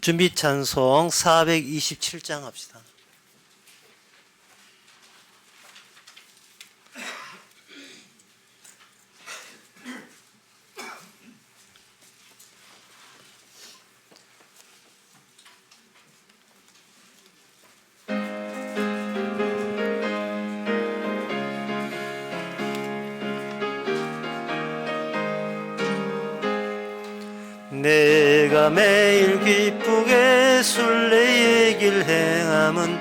준비 찬송 427장 합시다. 내가 매일 기쁘게 순례의 길 행함은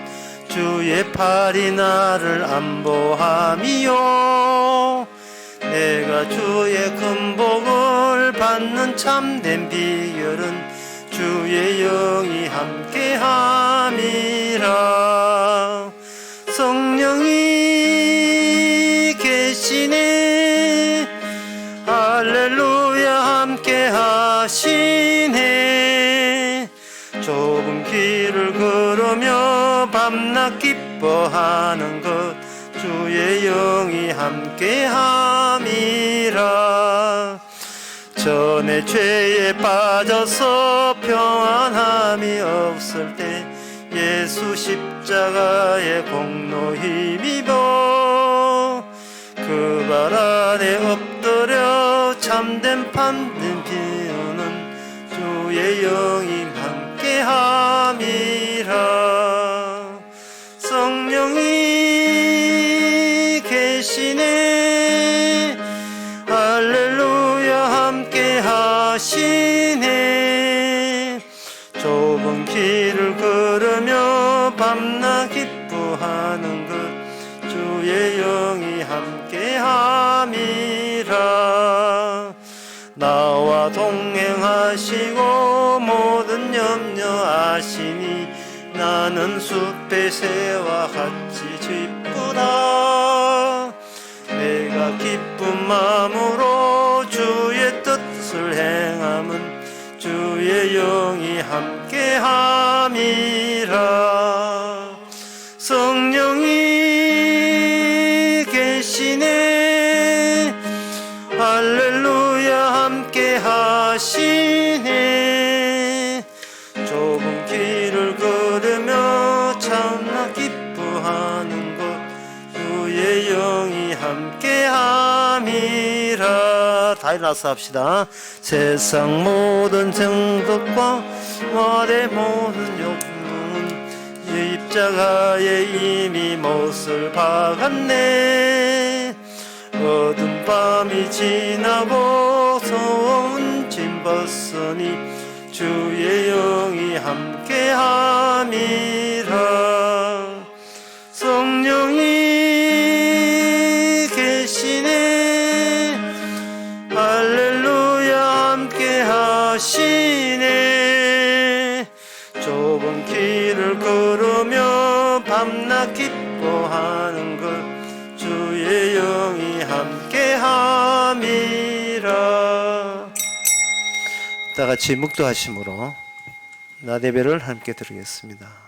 주의 팔이 나를 안보함이요. 내가 주의 큰 복을 받는 참된 비결은 주의 영이 함께함이라. 성령이 계시네, 할렐루야 함께 하시네. 좁은 길을 걸으며 밤낮 기뻐하는 것 주의 영이 함께 함이라. 전에 죄에 빠져서 평안함이 없을 때 예수 십자가의 공로 힘입어 그 발 아래 엎드려 참된 판된 비유는 주의 영이 함께 함이라. 성령이 계시네, 할렐루야 함께 하시네. 좁은 길을 걸으며 밤낮 기뻐하는 것 주의 영이 함께 함이라. 나와 동행하시고 모든 염려 아시니 나는 숲의 새와 같이 기쁘다. 내가 기쁜 마음으로 주의 뜻을 행함은 주의 영이 함께 함이라. 성령이 계시네, 할렐루야 함께 하시네. 좁은 길을 걸으며 참나 기뻐하는 것 주의 영이 함께 함이라. 다 일어나서 합시다. 세상 모든 정덕과 말의 모든 욕망은 십자가에 이미 못을 박았네. 어두운 밤이 지나고 소원 짐 벗으니 주의 영이 함께 함이라. 성령이 계시네, 할렐루야 함께 하시네. 좁은 길을 걸으며 밤낮 기뻐하는 것 주의 영이 함께 함이라. 다 같이 묵도하심으로 나대배를 함께 드리겠습니다.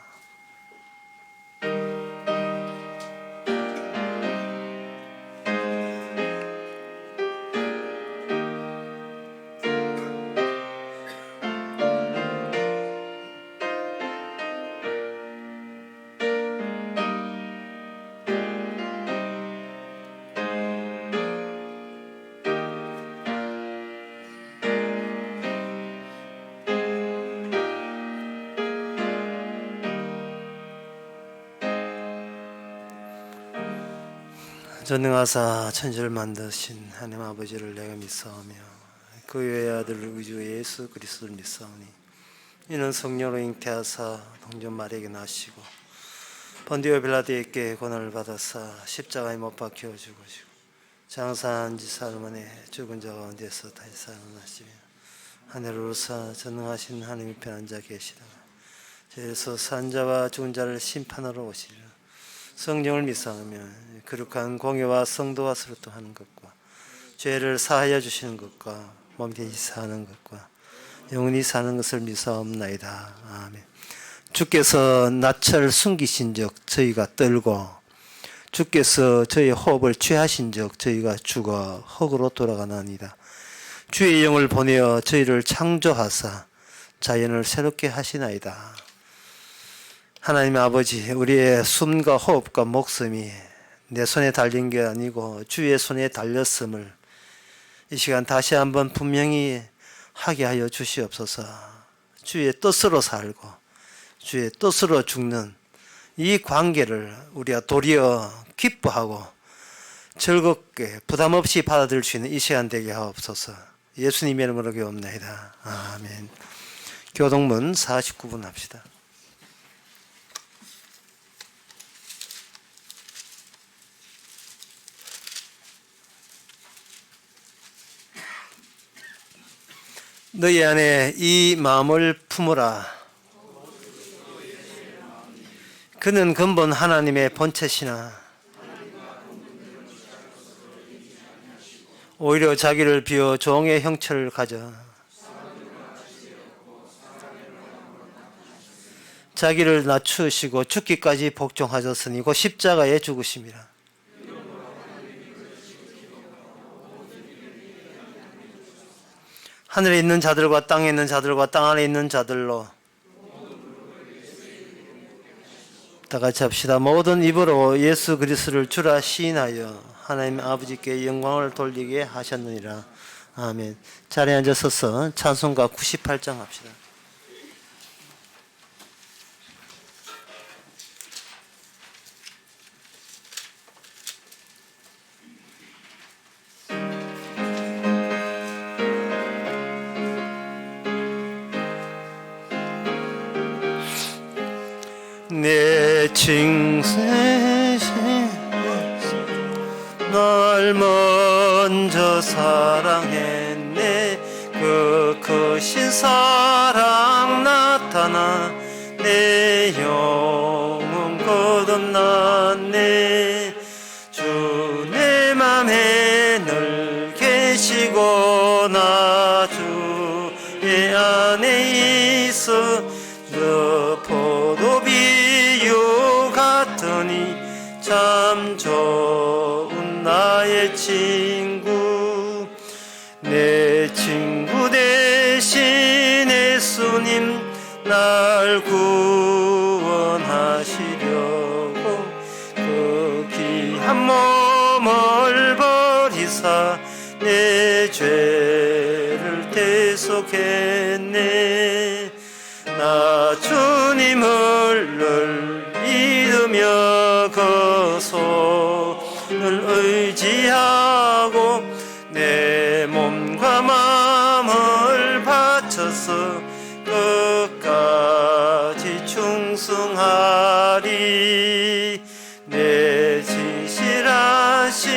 전능하사 천지를 만드신 하나님 아버지를 내가 믿사오며 그 외의 아들 우리 주 예수 그리스도를 믿사오니 이는 성령으로 잉태하사 동전 마리아에게 나시고 본디오 빌라도에게 고난을 받아사 십자가에 못 박혀 죽으시고 장사한 지 사흘 만에 죽은 자 가운데서 다시 살아나시며 하늘로서 전능하신 하나님 편에 앉아 계시다가 저에서 산 자와 죽은 자를 심판하러 오시리라. 성령을 믿사오며 거룩한 공예와 성도와 스루토하는 것과 죄를 사하여 주시는 것과 몸되이 사는 것과 영원히 사는 것을 믿사옵나이다. 아멘. 주께서 낯을 숨기신 적 저희가 떨고 주께서 저희의 호흡을 취하신 적 저희가 죽어 흙으로 돌아가나이다. 주의 영을 보내어 저희를 창조하사 자연을 새롭게 하시나이다. 하나님 아버지, 우리의 숨과 호흡과 목숨이 내 손에 달린 게 아니고 주의 손에 달렸음을 이 시간 다시 한번 분명히 하게 하여 주시옵소서. 주의 뜻으로 살고 주의 뜻으로 죽는 이 관계를 우리가 도리어 기뻐하고 즐겁게 부담 없이 받아들일 수 있는 이 시간 되게 하옵소서. 예수님의 이름으로 기도합니다. 아멘. 교동문 49분 합시다. 너희 안에 이 마음을 품으라. 그는 근본 하나님의 본체시나 오히려 자기를 비워 종의 형체를 가져 자기를 낮추시고 죽기까지 복종하셨으니 곧 십자가에 죽으심이라. 하늘에 있는 자들과 땅에 있는 자들과 땅 안에 있는 자들로 다 같이 합시다. 모든 입으로 예수 그리스도를 주라 시인하여 하나님 아버지께 영광을 돌리게 하셨느니라. 아멘. 자리에 앉아 서서 찬송가 98장 합시다. 내 칭세신 날 먼저 사랑했네. 그 크신 사랑 나타나 내 영혼 거듭났네. 주 내 맘에 늘 계시고 나 주의 안에 있어 저 포도비유 같으니 참 좋은 나의 친구. 내 친구 대신 예수님 날 구원하시려고 그 귀한 몸을 버리사 내 죄를 대속했네. 나 주님을 늘 믿으며 그 손을 의지하고 내 몸과 마음을 바쳐서 끝까지 충성하리. 내 지실하신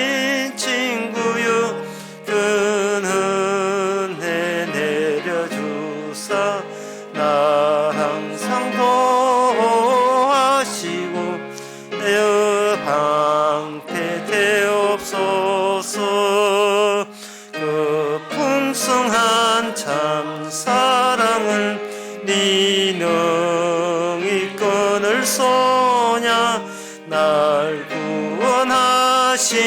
친구여 그는 내 내려주사 날 항상 도와시고 내 방패 되옵소서. 그 풍성한 참 사랑을 네 능히 끊을 소냐. 날 구원하신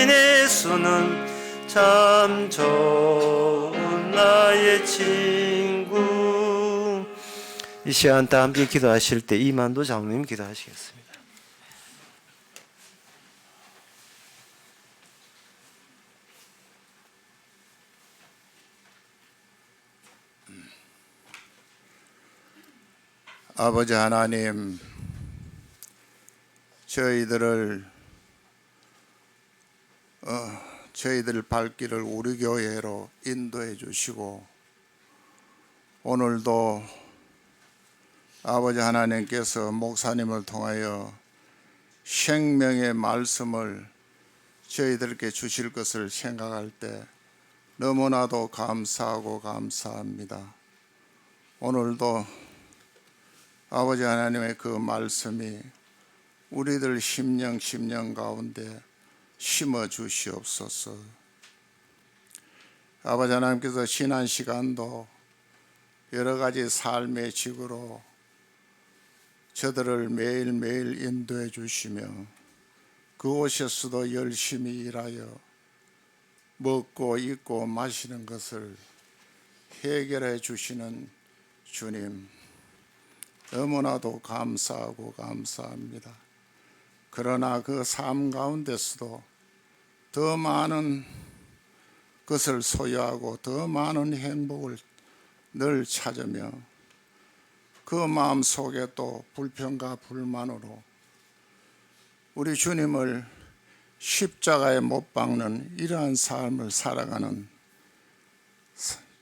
예수는 참 좋은 나의 친구. 이 시간 다 함께 기도하실 때 이만도 장로님 기도하시겠습니다. 아버지 하나님, 저희들 발길을 우리 교회로 인도해 주시고 오늘도 아버지 하나님께서 목사님을 통하여 생명의 말씀을 저희들께 주실 것을 생각할 때 너무나도 감사하고 감사합니다. 오늘도 아버지 하나님의 그 말씀이 우리들 심령 가운데 심어 주시옵소서. 아버지 하나님께서 지난 시간도 여러 가지 삶의 직으로 저들을 매일매일 인도해 주시며 그곳에서도 열심히 일하여 먹고 입고 마시는 것을 해결해 주시는 주님, 너무나도 감사하고 감사합니다. 그러나 그 삶 가운데서도 더 많은 것을 소유하고 더 많은 행복을 늘 찾으며 그 마음 속에 또 불평과 불만으로 우리 주님을 십자가에 못 박는 이러한 삶을 살아가는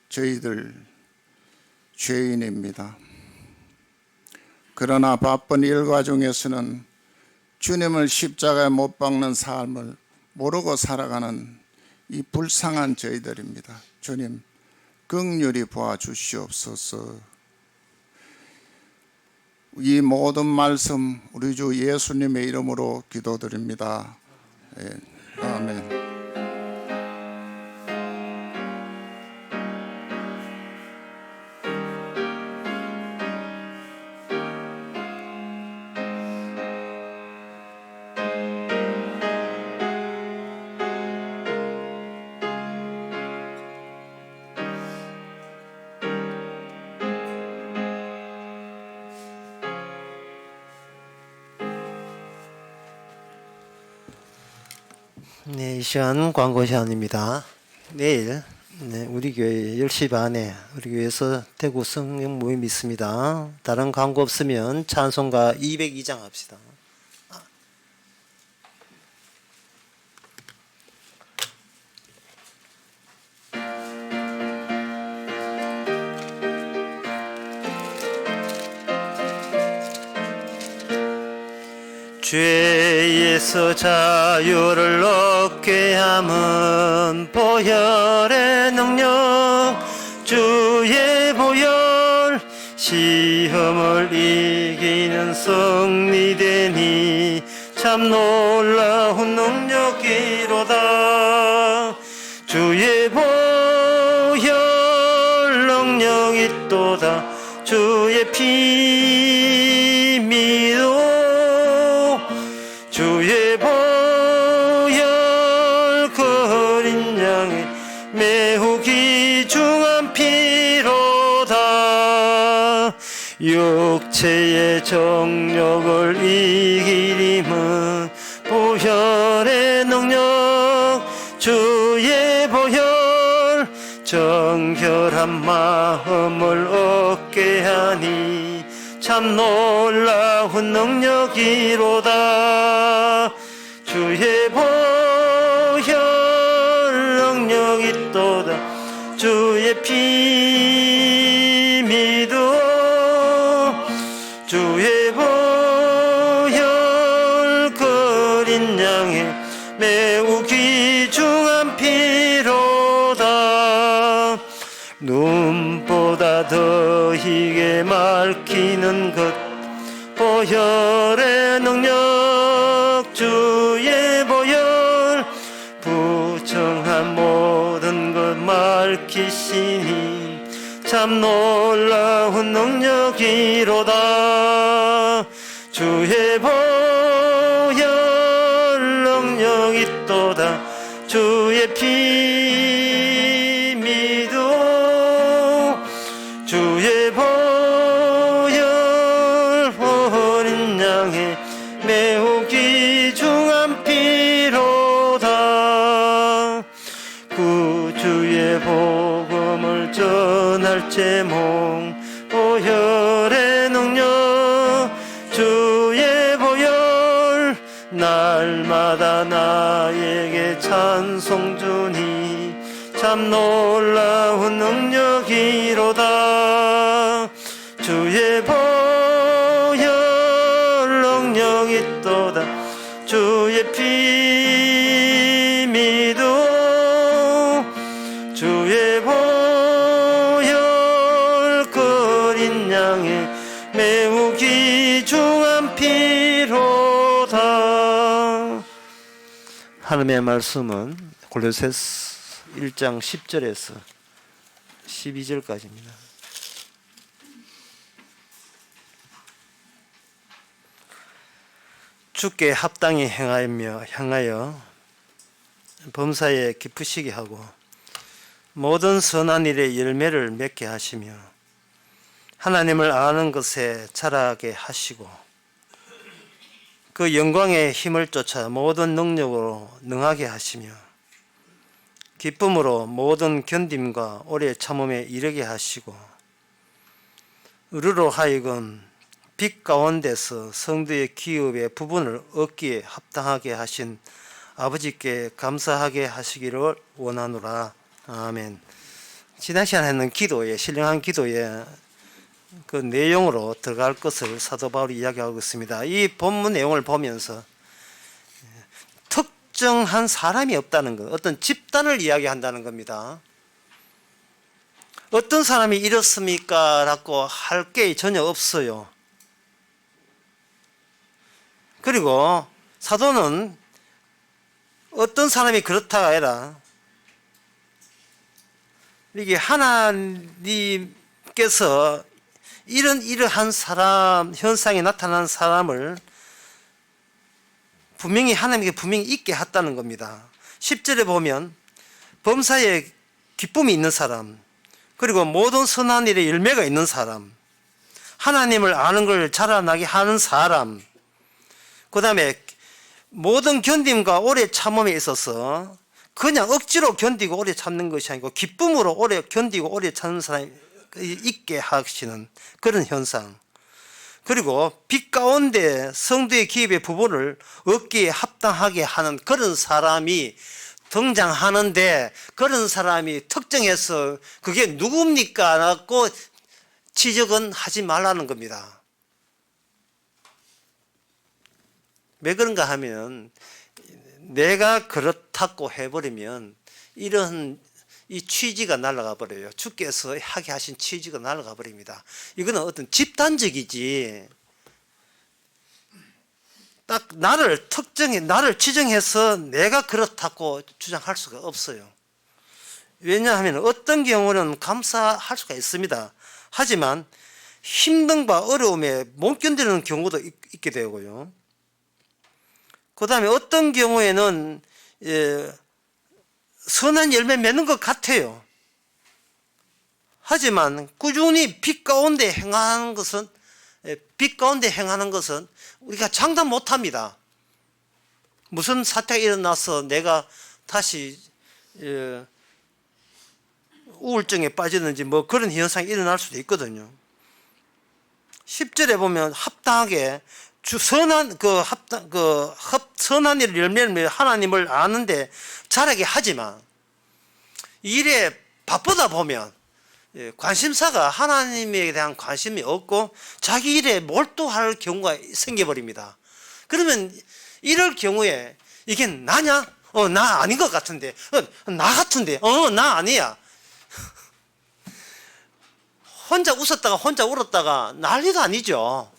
저희들 죄인입니다. 그러나 바쁜 일과 중에서는 주님을 십자가에 못 박는 삶을 모르고 살아가는 이 불쌍한 저희들입니다. 주님, 긍휼히 보아 주시옵소서. 이 모든 말씀 우리 주 예수님의 이름으로 기도드립니다. 아멘. 네, 이 시간 광고 시간입니다. 내일 우리 교회 10시 반에 우리 교회에서 대구 성령 모임이 있습니다. 다른 광고 없으면 찬송가 202장 합시다. 죄에서 자유를 얻게 함은 보혈의 능력 주의 보혈 시험을 이기는 승리되니 참 놀라운 능력이로다. 주의 보혈 능력이 또다. 주의 피 믿어 주의 보혈 그 어린 양의 매우 귀중한 피로다. 육체의 정욕을 이기림은 보혈의 능력 주의 보혈 정결한 마음을 얻게 하니 참 놀라운 능력이로다. 주의 보혈 능력이 또다. 주의 피 믿어 주의 보혈 그 어린 양의 매우 귀중한 피로다. 눈보다 더 희게 맑히는 것 보혈의 능력 주의 보혈 부정한 모든 것 맑히시니 참 놀라운 능력이로다. 주의 보혈 능력이 또다. 주의 피 믿어 주의 보혈 어린 양의 매우 귀중한 피로다. 구주의 복음을 전할 제목 보혈의 능력 주의 보혈 날마다 나에게 찬송 주니 참 놀라운 능력이로다. 주의 보혈 능력이 또다. 주의 피 믿어 주의 보혈 그 어린 양의 매우 귀중한 피로다. 하나님의 말씀은 골로새서 1장 10절에서 12절까지입니다. 주께 합당히 향하여 범사에 기쁘시게 하고 모든 선한 일의 열매를 맺게 하시며 하나님을 아는 것에 자라게 하시고 그 영광의 힘을 쫓아 모든 능력으로 능하게 하시며 기쁨으로 모든 견딤과 오래 참음에 이르게 하시고 의로로 하여금 빛 가운데서 성도의 기업의 부분을 얻기에 합당하게 하신 아버지께 감사하게 하시기를 원하노라. 아멘. 지난 시간에 했는 기도에, 신령한 기도에 그 내용으로 들어갈 것을 사도 바울이 이야기하고 있습니다. 이 본문 내용을 보면서 특정한 사람이 없다는 것, 어떤 집단을 이야기한다는 겁니다. 어떤 사람이 이렇습니까? 라고 할 게 전혀 없어요. 그리고 사도는 어떤 사람이 그렇다가 아니라 이게 하나님께서 이러한 사람, 현상이 나타난 사람을 분명히 하나님께 분명히 있게 했다는 겁니다. 10절에 보면 범사에 기쁨이 있는 사람, 그리고 모든 선한 일에 열매가 있는 사람, 하나님을 아는 걸 자라나게 하는 사람, 그 다음에 모든 견딤과 오래 참음에 있어서 그냥 억지로 견디고 오래 참는 것이 아니고 기쁨으로 오래 견디고 오래 참는 사람이 있게 하시는 그런 현상, 그리고 빛 가운데 성도의 기업의 부분을 얻기에 합당하게 하는 그런 사람이 등장하는데, 그런 사람이 특정해서 그게 누굽니까? 라고 지적은 하지 말라는 겁니다. 왜 그런가 하면 내가 그렇다고 해버리면 이런 이 취지가 날아가 버려요. 주께서 하게 하신 취지가 날아가 버립니다. 이거는 어떤 집단적이지 딱 나를 특정해, 나를 지정해서 내가 그렇다고 주장할 수가 없어요. 왜냐하면 어떤 경우는 감사할 수가 있습니다. 하지만 힘듦과 어려움에 못 견디는 경우도 있게 되고요. 그 다음에 어떤 경우에는 선한 열매 맺는 것 같아요. 하지만 꾸준히 빛 가운데 행하는 것은 우리가 장담 못합니다. 무슨 사태가 일어나서 내가 다시 우울증에 빠지는지 뭐 그런 현상이 일어날 수도 있거든요. 10절에 보면 합당하게 선한 일을 열매를 하나님을 아는데 자라게 하지만 일에 바쁘다 보면 관심사가 하나님에 대한 관심이 없고 자기 일에 몰두할 경우가 생겨버립니다. 그러면 이럴 경우에 이게 나냐? 나 아닌 것 같은데. 나 같은데. 나 아니야. 혼자 웃었다가 혼자 울었다가 난리도 아니죠.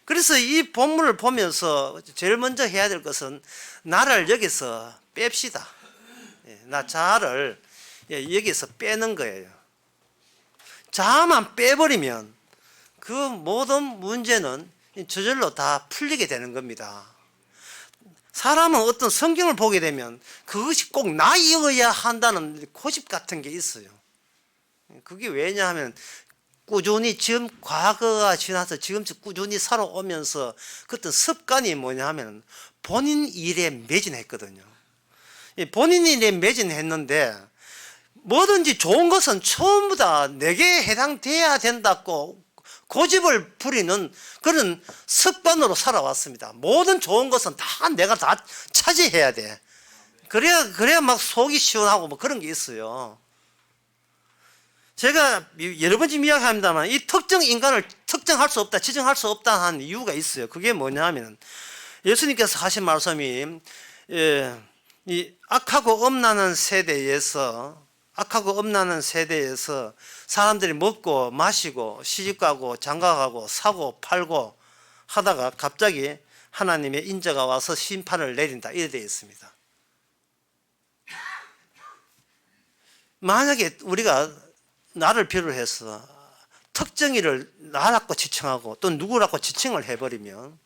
그래서 이 본문을 보면서 제일 먼저 해야 될 것은 나를 여기서 뺍시다. 나 자아를 여기서 빼는 거예요. 자아만 빼버리면 그 모든 문제는 저절로 다 풀리게 되는 겁니다. 사람은 어떤 성경을 보게 되면 그것이 꼭 나이어야 한다는 고집 같은 게 있어요. 그게 왜냐하면 꾸준히 지금 과거가 지나서 지금 꾸준히 살아오면서 그 어떤 습관이 뭐냐 하면 본인 일에 매진했거든요. 본인 일에 매진했는데 뭐든지 좋은 것은 전부 다 내게 해당돼야 된다고 고집을 부리는 그런 습관으로 살아왔습니다. 모든 좋은 것은 다 내가 다 차지해야 돼. 그래야 막 속이 시원하고 뭐 그런 게 있어요. 제가 여러 번 지금 이야기합니다만 이 특정 인간을 특정할 수 없다, 지정할 수 없다 하는 이유가 있어요. 그게 뭐냐 하면 예수님께서 하신 말씀이 이 악하고 엄나는 세대에서 사람들이 먹고 마시고 시집가고 장가가고 사고 팔고 하다가 갑자기 하나님의 인자가 와서 심판을 내린다, 이렇게 되어 있습니다. 만약에 우리가 나를 필요로 해서 특정이를 나라고 지칭하고 또 누구라고 지칭을 해버리면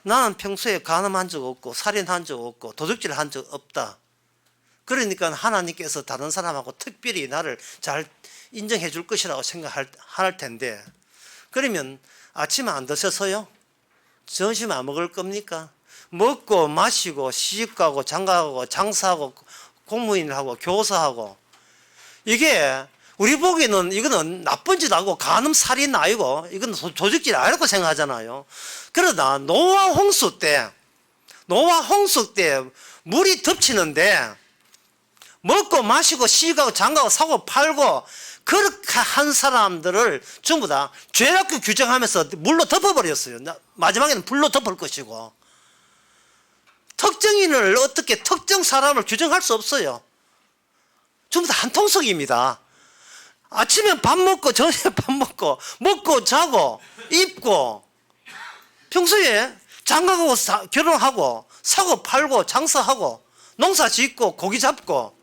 나는 평소에 간음한 적 없고 살인한 적 없고 도둑질 한 적 없다. 그러니까 하나님께서 다른 사람하고 특별히 나를 잘 인정해 줄 것이라고 생각할 텐데, 그러면 아침에 안 드셔서요? 점심 안 먹을 겁니까? 먹고 마시고 시집가고 장가가고 장사하고 공무원하고 교사하고, 이게 우리 보기에는 이거는 나쁜 짓 하고 간음 살인 아니고 이건 조직질 아니라고 생각하잖아요. 그러나 노아 홍수 때 물이 덮치는데 먹고 마시고 시집가고 장가가고 사고 팔고 그렇게 한 사람들을 전부 다 죄라고 규정하면서 물로 덮어버렸어요. 마지막에는 불로 덮을 것이고, 특정인을 어떻게 특정 사람을 규정할 수 없어요. 전부 다 한 통속입니다. 아침에 밥 먹고 저녁에 밥 먹고 자고 입고, 평소에 장가가고 결혼하고 사고 팔고 장사하고 농사 짓고 고기 잡고,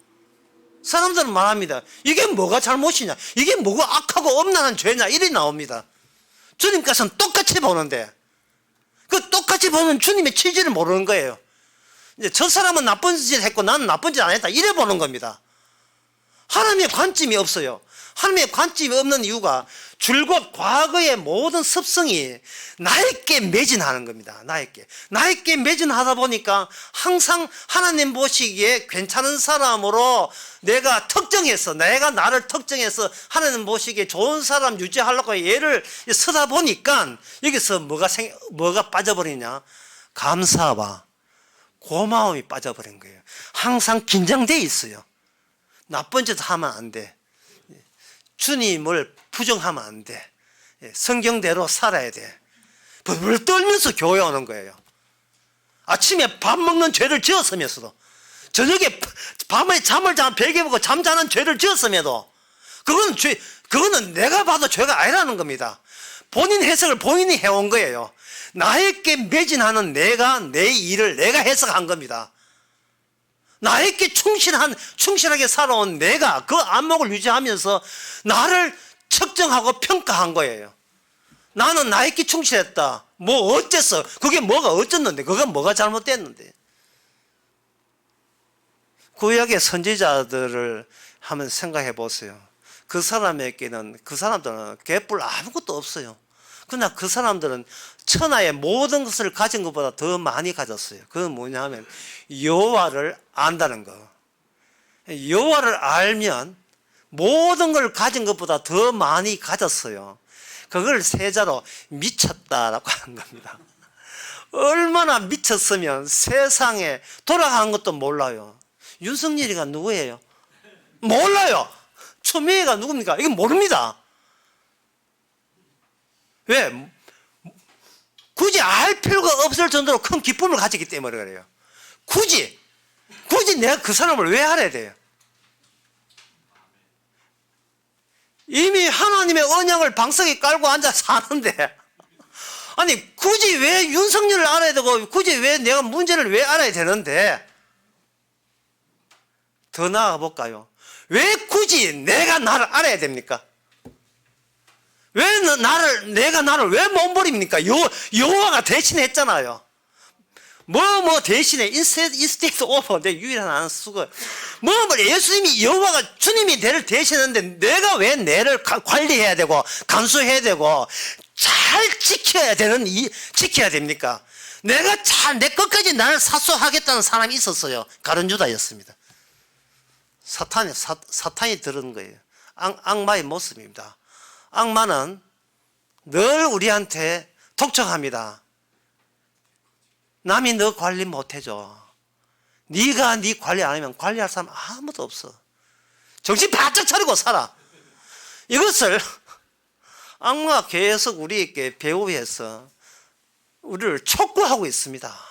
사람들은 말합니다. 이게 뭐가 잘못이냐, 이게 뭐가 악하고 엄란한 죄냐, 이래 나옵니다. 주님께서는 똑같이 보는데 그 똑같이 보는 주님의 취지를 모르는 거예요. 이제 저 사람은 나쁜 짓을 했고 나는 나쁜 짓 안 했다, 이래 보는 겁니다. 하나님의 관점이 없어요. 하나님의 관점이 없는 이유가 줄곧 과거의 모든 습성이 나에게 매진하는 겁니다. 나에게 매진하다 보니까 항상 하나님 보시기에 괜찮은 사람으로 내가 나를 특정해서 하나님 보시기에 좋은 사람 유지하려고 얘를 서다 보니까 여기서 뭐가 빠져버리냐, 감사와 고마움이 빠져버린 거예요. 항상 긴장돼 있어요. 나쁜 짓 하면 안 돼. 주님을 부정하면 안 돼. 성경대로 살아야 돼. 벌벌 떨면서 교회 오는 거예요. 아침에 밥 먹는 죄를 지었으면서도, 저녁에 밤에 잠을 베개 보고 잠자는 죄를 지었음에도 그거는 내가 봐도 죄가 아니라는 겁니다. 본인 해석을 본인이 해온 거예요. 나에게 매진하는 내 일을 내가 해석한 겁니다. 나에게 충실하게 살아온 내가 그 안목을 유지하면서 나를 측정하고 평가한 거예요. 나는 나에게 충실했다. 뭐 어쨌어? 그게 뭐가 어쨌는데? 그건 뭐가 잘못됐는데? 구약의 선지자들을 한번 생각해 보세요. 그 사람들은 개뿔 아무것도 없어요. 그러나 그 사람들은 천하의 모든 것을 가진 것보다 더 많이 가졌어요. 그건 뭐냐 하면 여호와를 안다는 거. 여호와를 알면 모든 걸 가진 것보다 더 많이 가졌어요. 그걸 세자로 미쳤다라고 하는 겁니다. 얼마나 미쳤으면 세상에 돌아가는 것도 몰라요. 윤석열이가 누구예요? 몰라요. 추미애가 누굽니까? 이건 모릅니다. 왜? 굳이 알 필요가 없을 정도로 큰 기쁨을 가지기 때문에 그래요. 굳이 내가 그 사람을 왜 알아야 돼요? 이미 하나님의 언약을 방석에 깔고 앉아 사는데, 아니 굳이 왜 윤석열을 알아야 되고 굳이 왜 내가 문제를 왜 알아야 되는데, 더 나아가 볼까요? 왜 굳이 내가 나를 알아야 됩니까? 왜 내가 나를 왜 몸부림입니까? 여호와가 대신했잖아요. 뭐 대신에 instead of, 내 유일한 아는 수고. 예수님이 주님이 내를 대신했는데 내가 왜 내를 관리해야 되고 간수해야 되고 잘 지켜야 됩니까? 내가 내 끝까지 나를 사수하겠다는 사람이 있었어요. 가룟유다였습니다. 사탄이 들은 거예요. 악마의 모습입니다. 악마는 늘 우리한테 독촉합니다. 남이 너 관리 못해줘. 네가 네 관리 안 하면 관리할 사람 아무도 없어. 정신 바짝 차리고 살아. 이것을 악마가 계속 우리에게 배우해서 우리를 촉구하고 있습니다.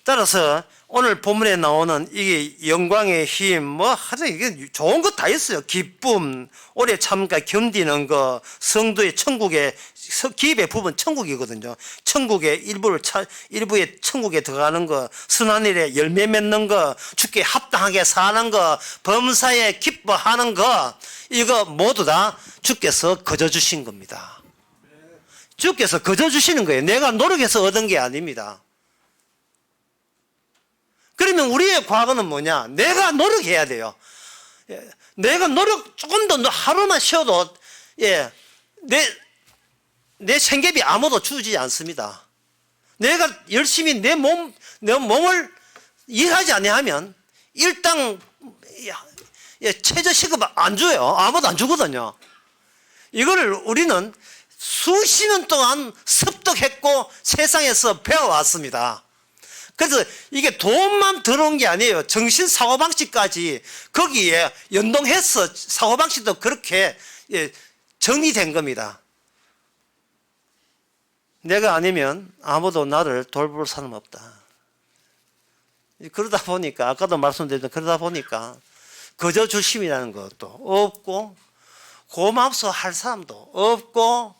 따라서 오늘 본문에 나오는 이게 영광의 힘, 하여튼 이게 좋은 것 다 있어요. 기쁨, 오래 참가 견디는 거, 성도의 천국의 기입의 부분 천국이거든요. 천국의 일부의 천국에 들어가는 거, 선한 일에 열매 맺는 거, 주께 합당하게 사는 거, 범사에 기뻐하는 거, 이거 모두 다 주께서 거저 주신 겁니다. 주께서 거저 주시는 거예요. 내가 노력해서 얻은 게 아닙니다. 그러면 우리의 과거는 뭐냐? 내가 노력해야 돼요. 예, 내가 노력 조금 더 하루만 쉬어도 예, 내 생계비 아무도 주지 않습니다. 내가 열심히 내 몸을 일하지 아니하면 일당 최저시급 안 줘요. 아무도 안 주거든요. 이거를 우리는 수십 년 동안 습득했고 세상에서 배워왔습니다. 그래서 이게 돈만 들어온 게 아니에요. 정신 사고방식까지 거기에 연동해서 사고방식도 그렇게 정리된 겁니다. 내가 아니면 아무도 나를 돌볼 사람 없다. 그러다 보니까 아까도 말씀드렸던 그러다 보니까 거저 주심이라는 것도 없고 고맙소 할 사람도 없고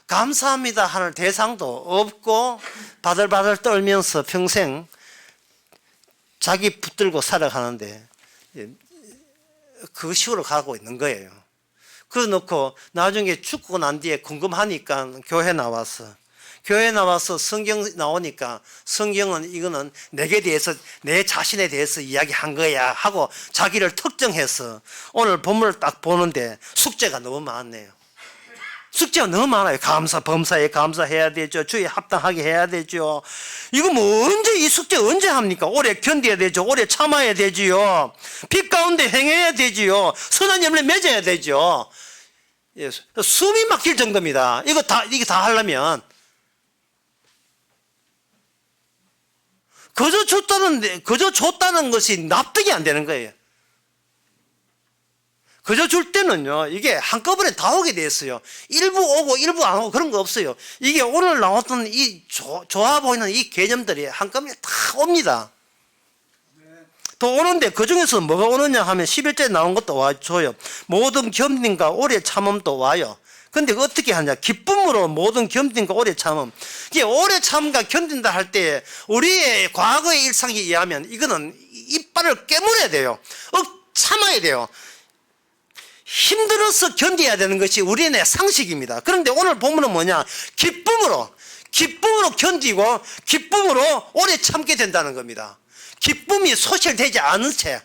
감사합니다 하는 대상도 없고 바들바들 떨면서 평생 자기 붙들고 살아가는데 그 식으로 가고 있는 거예요. 그래 놓고 나중에 죽고 난 뒤에 궁금하니까 교회 나와서 성경 나오니까 성경은 이거는 내게 대해서 내 자신에 대해서 이야기한 거야 하고 자기를 특정해서 오늘 본문을 딱 보는데 숙제가 너무 많네요. 숙제가 너무 많아요. 범사에 감사해야 되죠. 주에 합당하게 해야 되죠. 이거 뭐 언제 이 숙제 언제 합니까? 오래 견뎌야 되죠. 오래 참아야 되지요. 빛 가운데 행해야 되지요. 선한 열매 맺어야 되죠. 예, 숨이 막힐 정도입니다. 이게 다 하려면 그저 줬다는 것이 납득이 안 되는 거예요. 그저 줄 때는요, 이게 한꺼번에 다 오게 돼 있어요. 일부 오고 일부 안 오고 그런 거 없어요. 이게 오늘 나왔던 이 좋아 보이는 이 개념들이 한꺼번에 다 옵니다. 또 오는데 그 중에서 뭐가 오느냐 하면 11절에 나온 것도 와줘요. 모든 겸임과 오래 참음도 와요. 근데 어떻게 하냐? 기쁨으로 모든 견딘과 오래 참음. 이게 오래 참음과 견딘다 할 때 우리의 과거의 일상에 의하면 이거는 이빨을 깨물어야 돼요. 참아야 돼요. 힘들어서 견뎌야 되는 것이 우리의 상식입니다. 그런데 오늘 본문은 뭐냐? 기쁨으로 견디고 기쁨으로 오래 참게 된다는 겁니다. 기쁨이 소실되지 않은 채.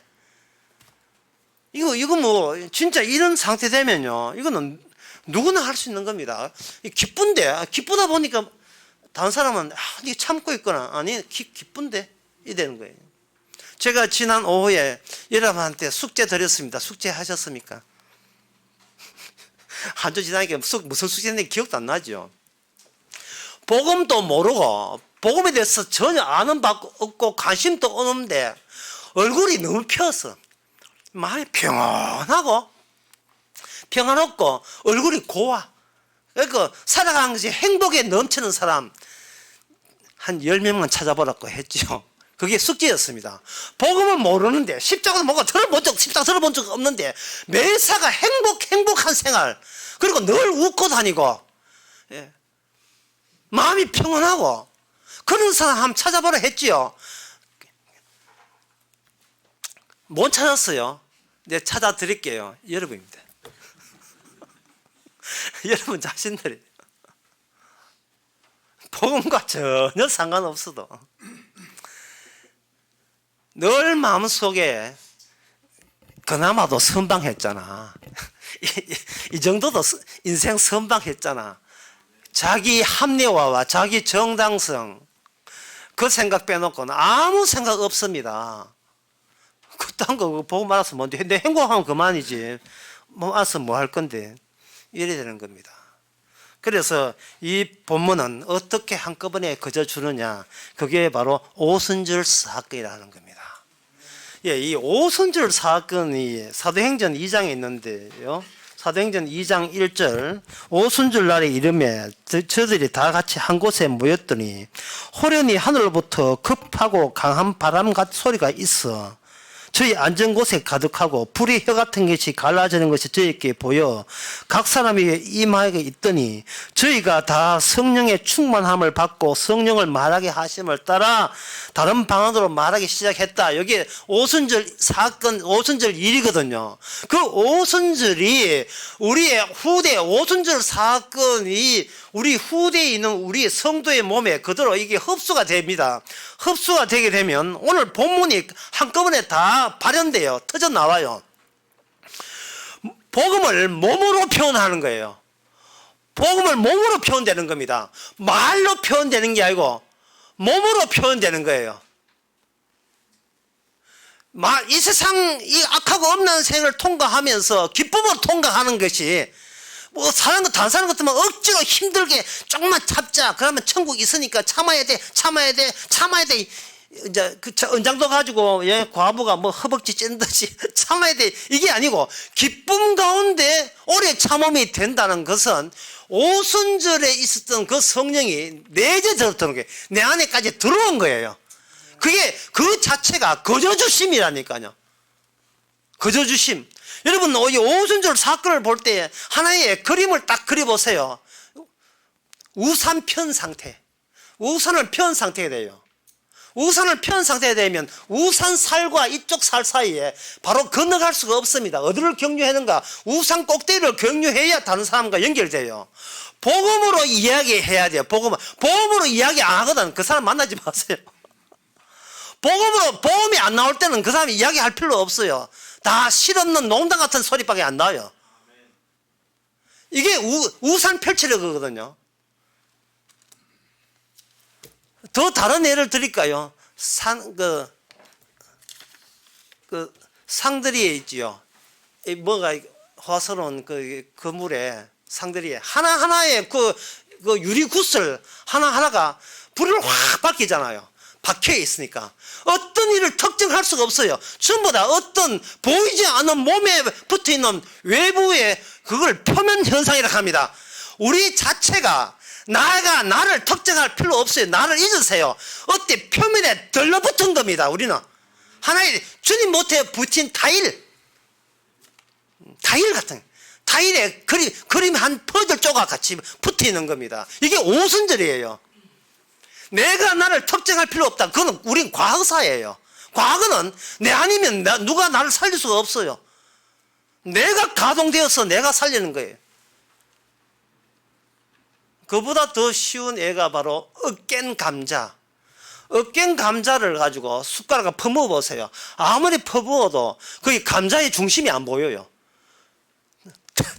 이거 뭐 진짜 이런 상태 되면요, 이거는 누구나 할 수 있는 겁니다. 기쁘다 보니까 다른 사람은 이게 참고 있거나 아니 기쁜데 이 되는 거예요. 제가 지난 오후에 여러분한테 숙제 드렸습니다. 숙제 하셨습니까? 한 주 지나니까 무슨 숙제인지 기억도 안 나죠. 복음도 모르고 복음에 대해서 전혀 아는 바 없고 관심도 없는데 얼굴이 너무 펴서 마음이 평안없고 얼굴이 고와. 그러니까 살아가는 것이 행복에 넘치는 사람 한 10명만 찾아보라고 했죠. 그게 숙제였습니다. 복음은 모르는데 십자가도 뭐가 십자가 들어본 적 없는데 매사가 행복한 생활, 그리고 늘 웃고 다니고 마음이 평안하고 그런 사람 한번 찾아보라 했지요. 못 찾았어요. 네, 찾아드릴게요. 여러분입니다. 여러분 자신들이 복음과 전혀 상관없어도 늘 마음속에 그나마도 선방했잖아. 이 정도도 인생 선방했잖아. 자기 합리화와 자기 정당성 그 생각 빼놓고는 아무 생각 없습니다. 그딴 거 보고 말아서 뭔데? 내 행복하면 그만이지. 뭐 알아서 뭐 할 건데. 이래 되는 겁니다. 그래서 이 본문은 어떻게 한꺼번에 그저 주느냐? 그게 바로 오순절 사건이라는 겁니다. 예, 이 오순절 사건이 사도행전 2장에 있는데요. 사도행전 2장 1절 오순절 날의 이름에 저들이 다 같이 한 곳에 모였더니 호련히 하늘로부터 급하고 강한 바람같은 소리가 있어 저희 앉은 곳에 가득하고 불의 혀 같은 것이 갈라지는 것이 저희께 보여 각 사람이 임하게 있더니 저희가 다 성령의 충만함을 받고 성령을 말하게 하심을 따라 다른 방언으로 말하기 시작했다. 여기 오순절 사건, 오순절 일이거든요. 그 오순절이 우리의 후대 오순절 사건이 우리 후대에 있는 우리 성도의 몸에 그대로 이게 흡수가 됩니다. 흡수가 되게 되면 오늘 본문이 한꺼번에 다 발현돼요. 터져 나와요. 복음을 몸으로 표현하는 거예요. 복음을 몸으로 표현되는 겁니다. 말로 표현되는 게 아니고 몸으로 표현되는 거예요. 이 세상 이 악하고 없는 생을 통과하면서 기쁨으로 통과하는 것이 뭐 사는 거 다른 사람 같으면 억지로 힘들게 조금만 참자. 그러면 천국 있으니까 참아야 돼. 이제 그 은장도 가지고 과부가 뭐 허벅지 찐듯이 참아야 돼. 이게 아니고 기쁨 가운데 오래 참음이 된다는 것은 오순절에 있었던 그 성령이 내재 들어오는 게 내 안에까지 들어온 거예요. 그게 그 자체가 거저주심이라니까요. 거저주심. 여러분 이 오순절 사건을 볼 때 하나의 그림을 딱 그려보세요. 우산 편 상태. 우산을 편 상태가 돼요. 우산을 편 상태가 되면 우산 살과 이쪽 살 사이에 바로 건너갈 수가 없습니다. 어디를 경유하는가? 우산 꼭대기를 경유해야 다른 사람과 연결돼요. 복음으로 이야기해야 돼요. 복음으로 이야기 안 하거든. 그 사람 만나지 마세요. 복음이 안 나올 때는 그 사람이 이야기할 필요 없어요. 다 실없는 농담 같은 소리밖에 안 나와요. 이게 우산 펼치려거든요. 더 다른 예를 드릴까요? 상들이 있지요. 뭐가 화스러운 그 그물에 상들이 하나하나의 그 유리구슬 하나하나가 불을 확 밝히잖아요. 박혀 있으니까 어떤 일을 특정할 수가 없어요. 전부 다 어떤 보이지 않는 몸에 붙어 있는 외부의 그걸 표면 현상이라고 합니다. 우리 자체가 나를 특정할 필요 없어요. 나를 잊으세요. 어때 표면에 들러붙은 겁니다. 우리는 하나의 주님 못해 붙인 타일 같은 타일에 그림 한 퍼즐 조각 같이 붙어 있는 겁니다. 이게 오순절이에요. 내가 나를 특정할 필요 없다. 그건 우린 과거사예요. 과거는 내 아니면 누가 나를 살릴 수가 없어요. 내가 가동되어서 내가 살리는 거예요. 그보다 더 쉬운 예가 바로 으깬 감자. 으깬 감자를 가지고 숟가락을 퍼부어 보세요. 아무리 퍼부어도 거기 감자의 중심이 안 보여요.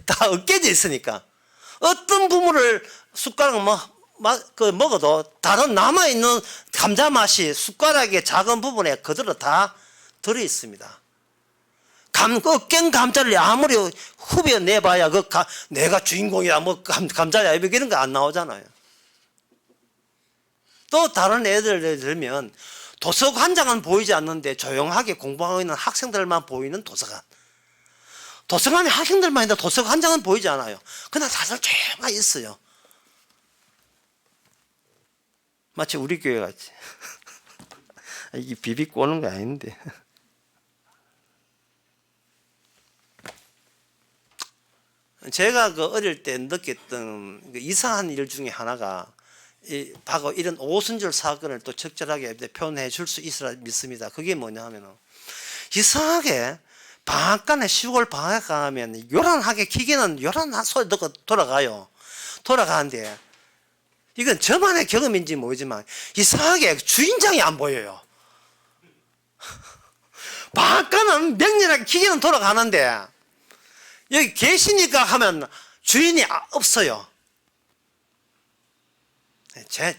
다 으깨져 있으니까. 어떤 부분을 숟가락을 먹어도 다른 남아있는 감자 맛이 숟가락의 작은 부분에 그대로 다 들어있습니다. 으깬 감자를 아무리 후벼 내봐야 내가 주인공이야 감자야 이런 거 안 나오잖아요. 또 다른 예를 들면 도서관장은 보이지 않는데 조용하게 공부하고 있는 학생들만 보이는 도서관. 도서관에 학생들만 있는데 도서관장은 보이지 않아요. 그냥 다들 조용히 있어요. 마치 우리 교회 같이. 이게 비비고 오는 거 아닌데. 제가 어릴 때 느꼈던 이상한 일 중에 하나가 바로 이런 오순절 사건을 또 적절하게 표현해 줄 수 있으라 믿습니다. 그게 뭐냐 하면 이상하게 방앗간에 시골 방앗 가면 요란하게 기계는 요란한 소리 듣고 돌아가는데 이건 저만의 경험인지 모르지만 이상하게 주인장이 안 보여요. 방앗간은 명렬하게 기계는 돌아가는데 여기 계시니까 하면 주인이 없어요.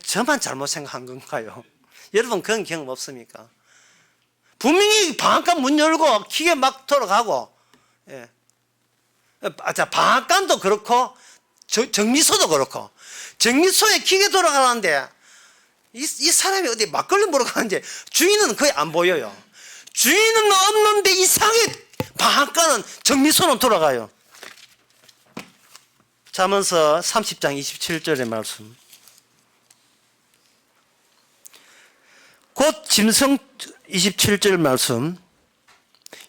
저만 잘못 생각한 건가요? 여러분 그런 경험 없습니까? 분명히 방앗간 문 열고 기계 막 돌아가고, 예. 방앗간도 그렇고 정미소도 그렇고 정미소에 기계 돌아가는데 이 사람이 어디 막걸리 먹으러 가는데 주인은 거의 안 보여요. 주인은 없는데 이상하게 방앗간은 정미소는 돌아가요. 잠언서 30장 27절의 말씀. 곧 짐승 27절 말씀.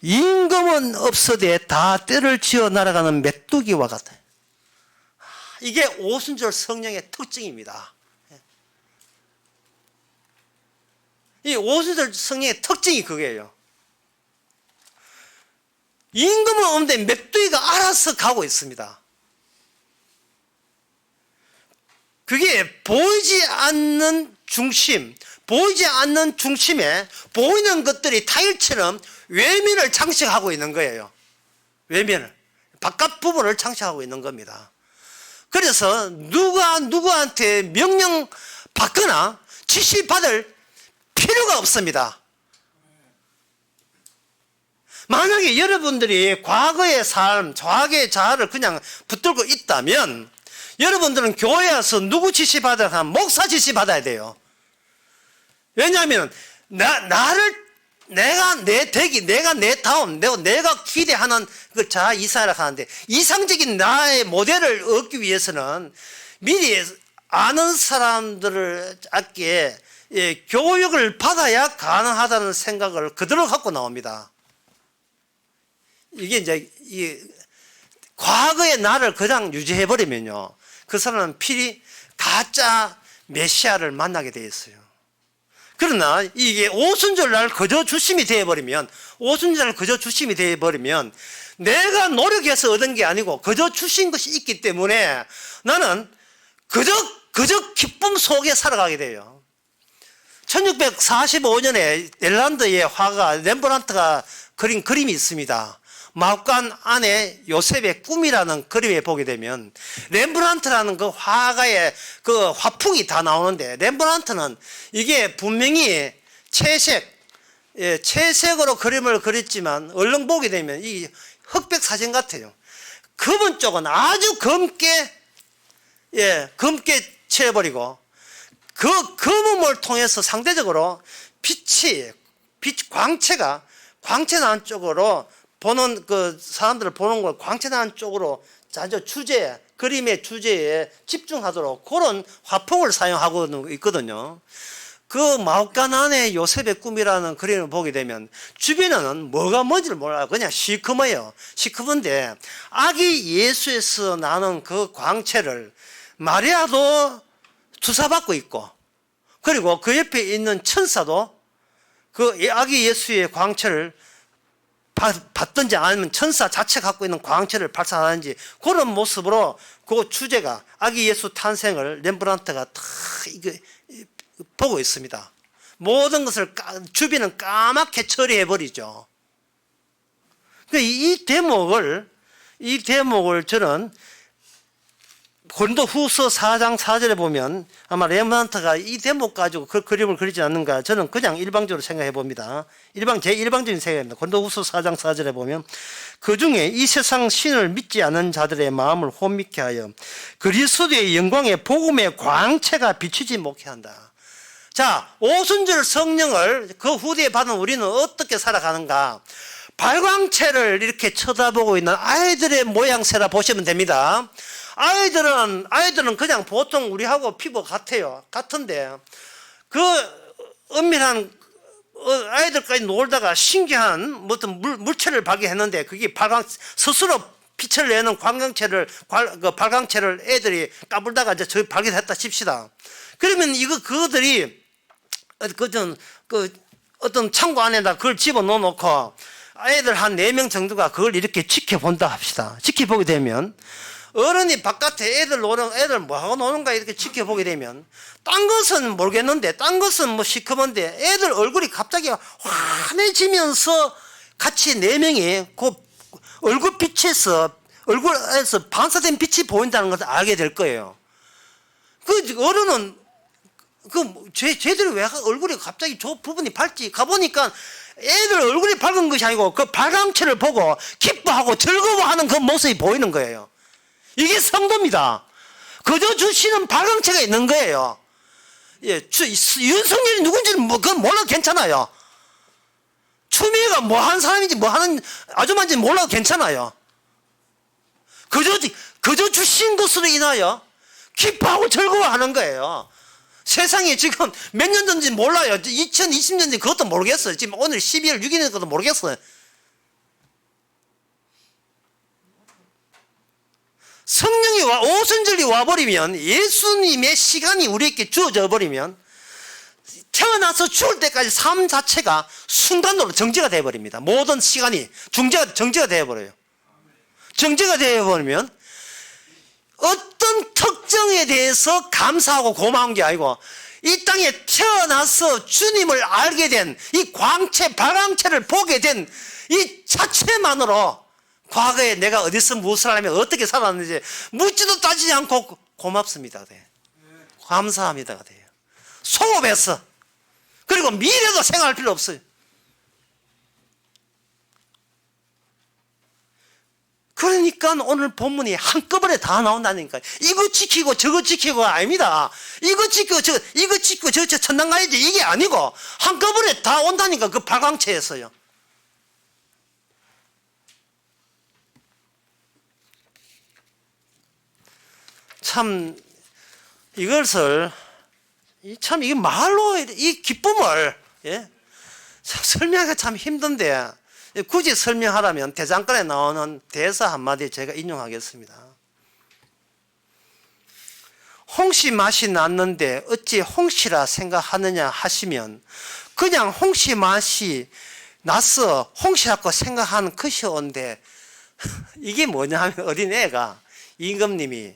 임금은 없어대 다 때를 지어 날아가는 메뚜기와 같아요. 이게 오순절 성령의 특징입니다. 이 오순절 성령의 특징이 그거예요. 임금은 없는데 메뚜기가 알아서 가고 있습니다. 그게 보이지 않는 중심, 보이지 않는 중심에 보이는 것들이 타일처럼 외면을 장식하고 있는 거예요. 외면을, 바깥 부분을 장식하고 있는 겁니다. 그래서 누가 누구한테 명령 받거나 지시 받을 필요가 없습니다. 만약에 여러분들이 과거의 삶, 과거의 자아를 그냥 붙들고 있다면 여러분들은 교회에 와서 누구 지시 받아야 하면 목사 지시 받아야 돼요. 왜냐하면 내가 내 대기, 내가 내 다음, 내가 기대하는 그 자아 이상이라 하는데 이상적인 나의 모델을 얻기 위해서는 미리 아는 사람들을 갖기에 교육을 받아야 가능하다는 생각을 그대로 갖고 나옵니다. 이게 이제 과거의 나를 그냥 유지해버리면요, 그 사람은 필히 가짜 메시아를 만나게 돼 있어요. 그러나 이게 오순절날 그저 주심이 되어버리면, 오순절날 그저 주심이 되어버리면 내가 노력해서 얻은 게 아니고 그저 주신 것이 있기 때문에 나는 그저 기쁨 속에 살아가게 돼요. 1645년에 넬란드의 화가 렘브란트가 그린 그림이 있습니다. 마법관 안에 요셉의 꿈이라는 그림에 보게 되면 렘브란트라는 그 화가의 그 화풍이 다 나오는데, 렘브란트는 이게 분명히 채색으로 그림을 그렸지만 얼른 보게 되면 이 흑백 사진 같아요. 검은 쪽은 아주 검게 칠해버리고 그 검음을 통해서 상대적으로 광채 나는 쪽으로 보는 그 사람들을 보는 걸 광채 나는 쪽으로 자주 그림의 주제에 집중하도록 그런 화풍을 사용하고 있거든요. 그 마법관 안에 요셉의 꿈이라는 그림을 보게 되면 주변에는 뭐가 뭔지를 몰라요. 그냥 시커매요. 시커먼데 아기 예수에서 나는 그 광채를 마리아도 주사받고 있고, 그리고 그 옆에 있는 천사도 그 아기 예수의 광채를 받든지 아니면 천사 자체 갖고 있는 광채를 발산하는지 그런 모습으로 그 주제가 아기 예수 탄생을 렘브란트가 다 보고 있습니다. 모든 것을 주변은 까맣게 처리해버리죠. 이 대목을 저는 고린도 후서 4장 4절에 보면 아마 렘브란트가 이 대목 가지고 그 그림을 그리지 않는가, 저는 그냥 일방적으로 생각해 봅니다. 제 일방적인 생각입니다. 고린도 후서 4장 4절에 보면 그 중에 이 세상 신을 믿지 않는 자들의 마음을 혼미케 하여 그리스도의 영광의 복음의 광채가 비치지 못케 한다. 자, 오순절 성령을 그 후대에 받은 우리는 어떻게 살아가는가? 발광체를 이렇게 쳐다보고 있는 아이들의 모양새라 보시면 됩니다. 아이들은 그냥 보통 우리하고 피부가 같은데 그 은밀한 아이들까지 놀다가 신기한 어떤 물체를 발견했는데 그게 스스로 빛을 내는 발광체를 애들이 까불다가 이제 저희 발견했다 칩시다. 그러면 그들이 어떤 창고 안에다 그걸 집어넣어 놓고 아이들 한 4명 정도가 그걸 이렇게 지켜본다 합시다. 지켜보게 되면 어른이 바깥에 애들 뭐하고 노는가 이렇게 지켜보게 되면 딴 것은 모르겠는데, 딴 것은 뭐 시커먼데 애들 얼굴이 갑자기 환해지면서 같이 4명이 그 얼굴에서 반사된 빛이 보인다는 것을 알게 될 거예요. 그 어른은 쟤들이 왜 얼굴이 갑자기 저 부분이 밝지? 가보니까 애들 얼굴이 밝은 것이 아니고 그 발광체를 보고 기뻐하고 즐거워하는 그 모습이 보이는 거예요. 이게 성도입니다. 그저 주시는 발광체가 있는 거예요. 윤석열이 누군지는 그건 몰라도 괜찮아요. 추미애가 뭐 하는 사람인지 뭐 하는 아줌마인지 몰라도 괜찮아요. 그저 주신 것으로 인하여 기뻐하고 즐거워하는 거예요. 세상이 지금 몇 년 전인지 몰라요. 2020년인지 그것도 모르겠어요. 지금 오늘 12월 6일인 것도 모르겠어요. 오순절이 와버리면, 예수님의 시간이 우리에게 주어져 버리면 태어나서 죽을 때까지 삶 자체가 순간으로 정지가 되어버립니다. 모든 시간이 정지가 되어버려요. 정지가 되어버리면 어떤 특정에 대해서 감사하고 고마운 게 아니고, 이 땅에 태어나서 주님을 알게 된 이 광채, 발광체를 보게 된 이 자체만으로 과거에 내가 어디서 무엇을 하며 어떻게 살았는지 묻지도 따지지 않고 고맙습니다가 돼요. 감사합니다가 돼요. 소급해서. 그리고 미래도 생각할 필요 없어요. 그러니까 오늘 본문이 한꺼번에 다 나온다니까. 이거 지키고 저거 지키고가 아닙니다. 이거 지키고 저 천당 가야지 이게 아니고 한꺼번에 다 온다니까. 그 발광체에서요. 참 이것을 참 이 말로 이 기쁨을 참 설명하기가 참 힘든데, 굳이 설명하라면 대장간에 나오는 대사 한마디 제가 인용하겠습니다. 홍시 맛이 났는데 어찌 홍시라 생각하느냐 하시면, 그냥 홍시 맛이 나서 홍시라고 생각하는 것이 온데, 이게 뭐냐 하면 어린애가 임금님이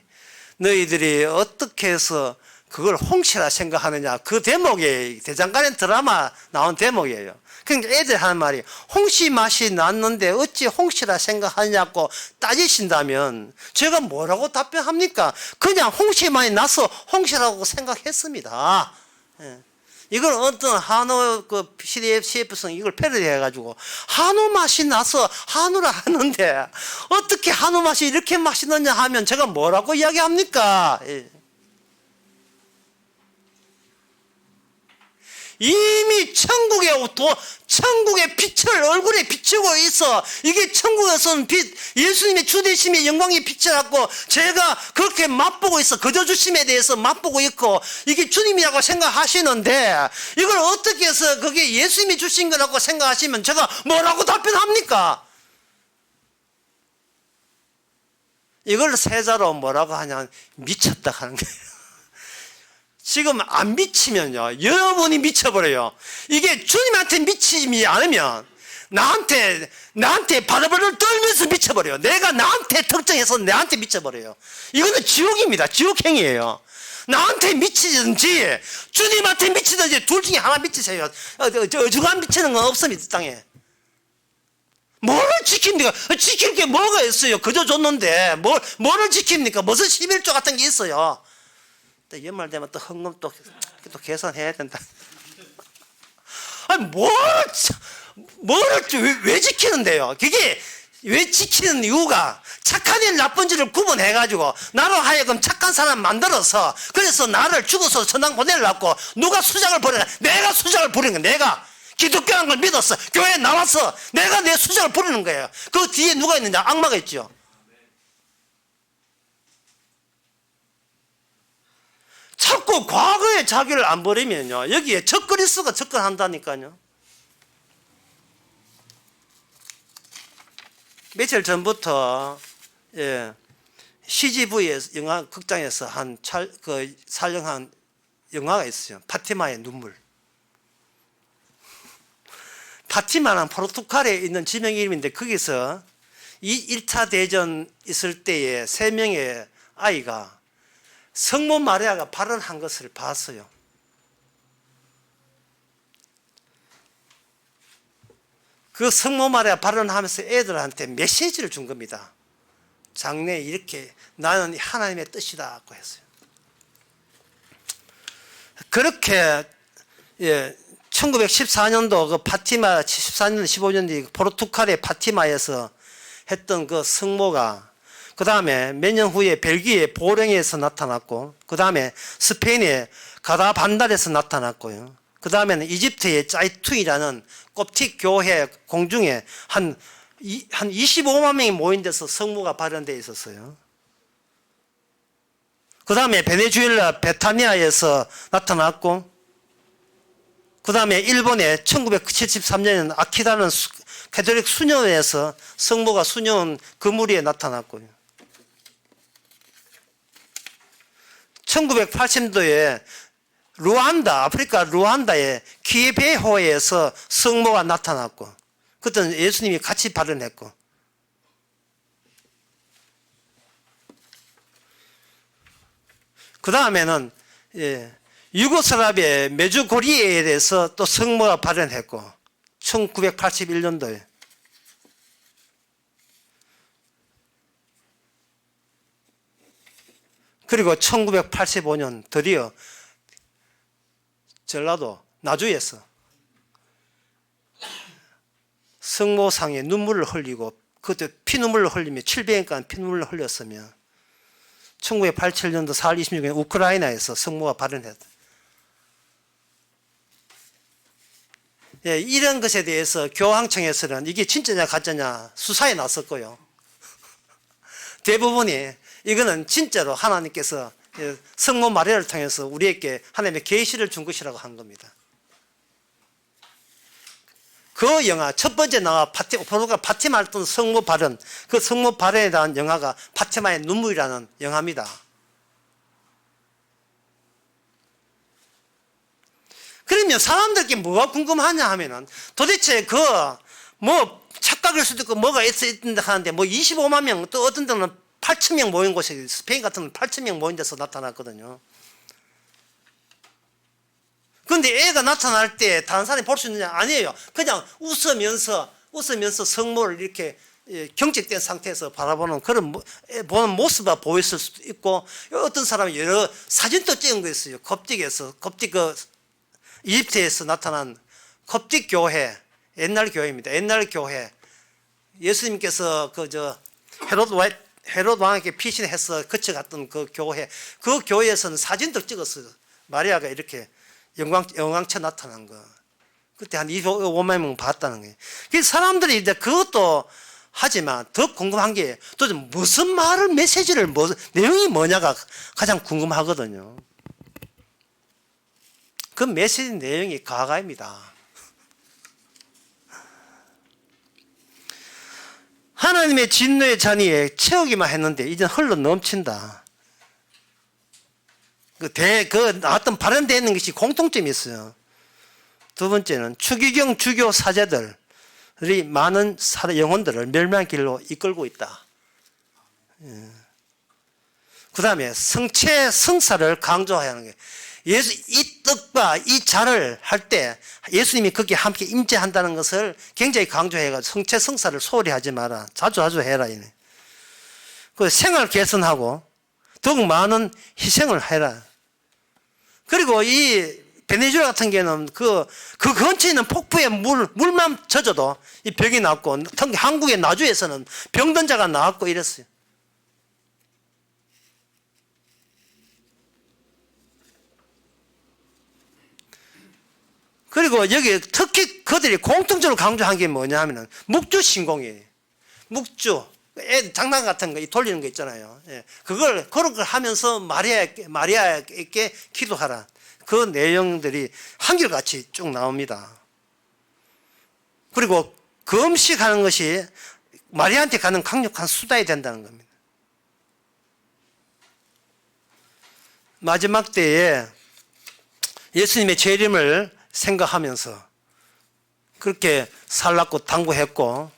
너희들이 어떻게 해서 그걸 홍시라 생각하느냐, 그 대목이 대장간의 드라마 나온 대목이에요. 그러니까 애들 하는 말이, 홍시 맛이 났는데 어찌 홍시라 생각하냐고 따지신다면 제가 뭐라고 답변합니까? 그냥 홍시 맛이 나서 홍시라고 생각했습니다. 이걸 어떤 한우 그 CF성 이걸 패러디해가지고 한우 맛이 나서 한우라 하는데 어떻게 한우 맛이 이렇게 맛있느냐 하면 제가 뭐라고 이야기합니까? 이미 천국의 빛을 얼굴에 비추고 있어. 이게 천국에서는 빛, 예수님의 주되심의 영광의 빛이라고 제가 그렇게 맛보고 있어. 거저 주심에 대해서 맛보고 있고, 이게 주님이라고 생각하시는데, 이걸 어떻게 해서 그게 예수님이 주신 거라고 생각하시면 제가 뭐라고 답변합니까? 이걸 세자로 뭐라고 하냐, 미쳤다 하는 거예요. 지금 안 미치면요, 여러분이 미쳐버려요. 이게 주님한테 미치지 않으면 나한테 바라바라 떨면서 미쳐버려요. 내가 나한테 특정해서 나한테 미쳐버려요. 이거는 지옥입니다. 지옥행위예요. 나한테 미치든지 주님한테 미치든지 둘 중에 하나 미치세요. 어중간 미치는 건 없습니다. 땅에. 뭐를 지킵니까? 지킬 게 뭐가 있어요? 그저 줬는데 뭐를 지킵니까? 무슨 11조 같은 게 있어요. 또 연말 되면 또 헌금 또 계산해야 된다. 아니 뭐를 왜 지키는데요? 그게 왜 지키는 이유가, 착한 일 나쁜지를 구분해가지고 나로 하여금 착한 사람 만들어서, 그래서 나를 죽어서 천당 보내려고 누가 수작을 부리냐? 내가 수작을 부리는 거야. 내가 기독교라는 걸 믿었어. 교회에 나왔어. 내가 내 수작을 부리는 거예요. 그 뒤에 누가 있느냐? 악마가 있죠. 자꾸 과거의 자기를 안 버리면요, 여기에 적그리스도가 접근한다니까요. 며칠 전부터 CGV 영화 극장에서 촬영한 영화가 있어요. 파티마의 눈물. 파티마는 포르투갈에 있는 지명 이름인데, 거기서 이 1차 대전 있을 때에 3명의 아이가 성모 마리아가 발언한 것을 봤어요. 그 성모 마리아 발언하면서 애들한테 메시지를 준 겁니다. 장래에 이렇게 나는 하나님의 뜻이다고 했어요. 그렇게 1914년도 그 파티마, 14년 15년 포르투갈의 파티마에서 했던 그 성모가, 그 다음에 몇 년 후에 벨기에 보령에서 나타났고, 그 다음에 스페인의 가다반달에서 나타났고요. 그 다음에는 이집트의 짜이투이라는 kop틱 교회 공중에 한 25만 명이 모인 데서 성모가 발현되어 있었어요. 그 다음에 베네수엘라 베타니아에서 나타났고, 그 다음에 일본의 1973년에는 아키다는 가톨릭 수녀에서 성모가 수녀원 그물위에 나타났고요. 1980년도에 루안다, 아프리카 루안다의 키베호에서 성모가 나타났고, 그때는 예수님이 같이 발언했고, 그 다음에는 유고슬라비아 메주고리에에서 또 성모가 발현했고 1981년도에 그리고 1985년 드디어 전라도 나주에서 성모상에 눈물을 흘리고 그때 피눈물을 흘리며 700년간 피눈물을 흘렸으며 1987년도 4월 26일 우크라이나에서 성모가 발현했다. 이런 것에 대해서 교황청에서는 이게 진짜냐 가짜냐 수사에 나섰고요. 대부분이 이거는 진짜로 하나님께서 성모 마리아를 통해서 우리에게 하나님의 계시를 준 것이라고 한 겁니다. 그 영화 첫 번째 영화 포르투갈 파티마를 뜬 성모 발언, 그 성모 발언에 대한 영화가 파티마의 눈물이라는 영화입니다. 그러면 사람들께 뭐가 궁금하냐 하면은 도대체 뭐 착각일 수도 있고 뭐가 있는데 하는데 뭐 25만 명, 또 어떤 데는 8천 명 모인 곳이 스페인 같은 데는 8천 명 모인 데서 나타났거든요. 그런데 애가 나타날 때 다른 사람이 볼 수 있느냐? 아니에요. 그냥 웃으면서 성모를 이렇게 경직된 상태에서 바라보는 그런 보는 모습이 보였을 수도 있고, 어떤 사람이 여러 사진도 찍은 거 있어요. koptik에서 이집트에서 나타난 koptik 교회, 옛날 교회입니다. 옛날 교회. 예수님께서 헤롯 왕에게 피신해서 거쳐갔던 그 교회에서는 사진도 찍었어요. 마리아가 이렇게 영광차 나타난 거. 그때 한 25만 명 봤다는 거예요. 그래서 사람들이 이제 그것도 하지만 더 궁금한 게 도대체 무슨 말을, 메시지를, 내용이 뭐냐가 가장 궁금하거든요. 그 메시지 내용이 가가입니다. 하나님의 진노의 잔이에 채우기만 했는데 이제 흘러 넘친다. 나왔던 발현되어 있는 것이 공통점이 있어요. 두 번째는 추기경 주교 사제들이 많은 영혼들을 멸망의 길로 이끌고 있다. 그 다음에 성체 성사를 강조해야 하는 게, 이 떡과 이 잔을 할 때 예수님이 거기에 함께 임재한다는 것을 굉장히 강조해가지고 성체 성사를 소홀히 하지 마라. 자주 해라. 그 생활 개선하고 더욱 많은 희생을 해라. 그리고 이 베네수엘라 같은 경우는 그 근처에 있는 폭포에 물만 젖어도 이 병이 낫고, 한국의 나주에서는 병든 자가 나았고 이랬어요. 그리고 여기 특히 그들이 공통적으로 강조한 게 뭐냐 하면은 묵주 신공이에요. 묵주. 장난 같은 거 돌리는 거 있잖아요. 그런 걸 하면서 마리아에게 기도하라. 그 내용들이 한결같이 쭉 나옵니다. 그리고 금식하는 것이 마리아한테 가는 강력한 수단이 된다는 겁니다. 마지막 때에 예수님의 재림을 생각하면서 그렇게 살랐고 당부했고,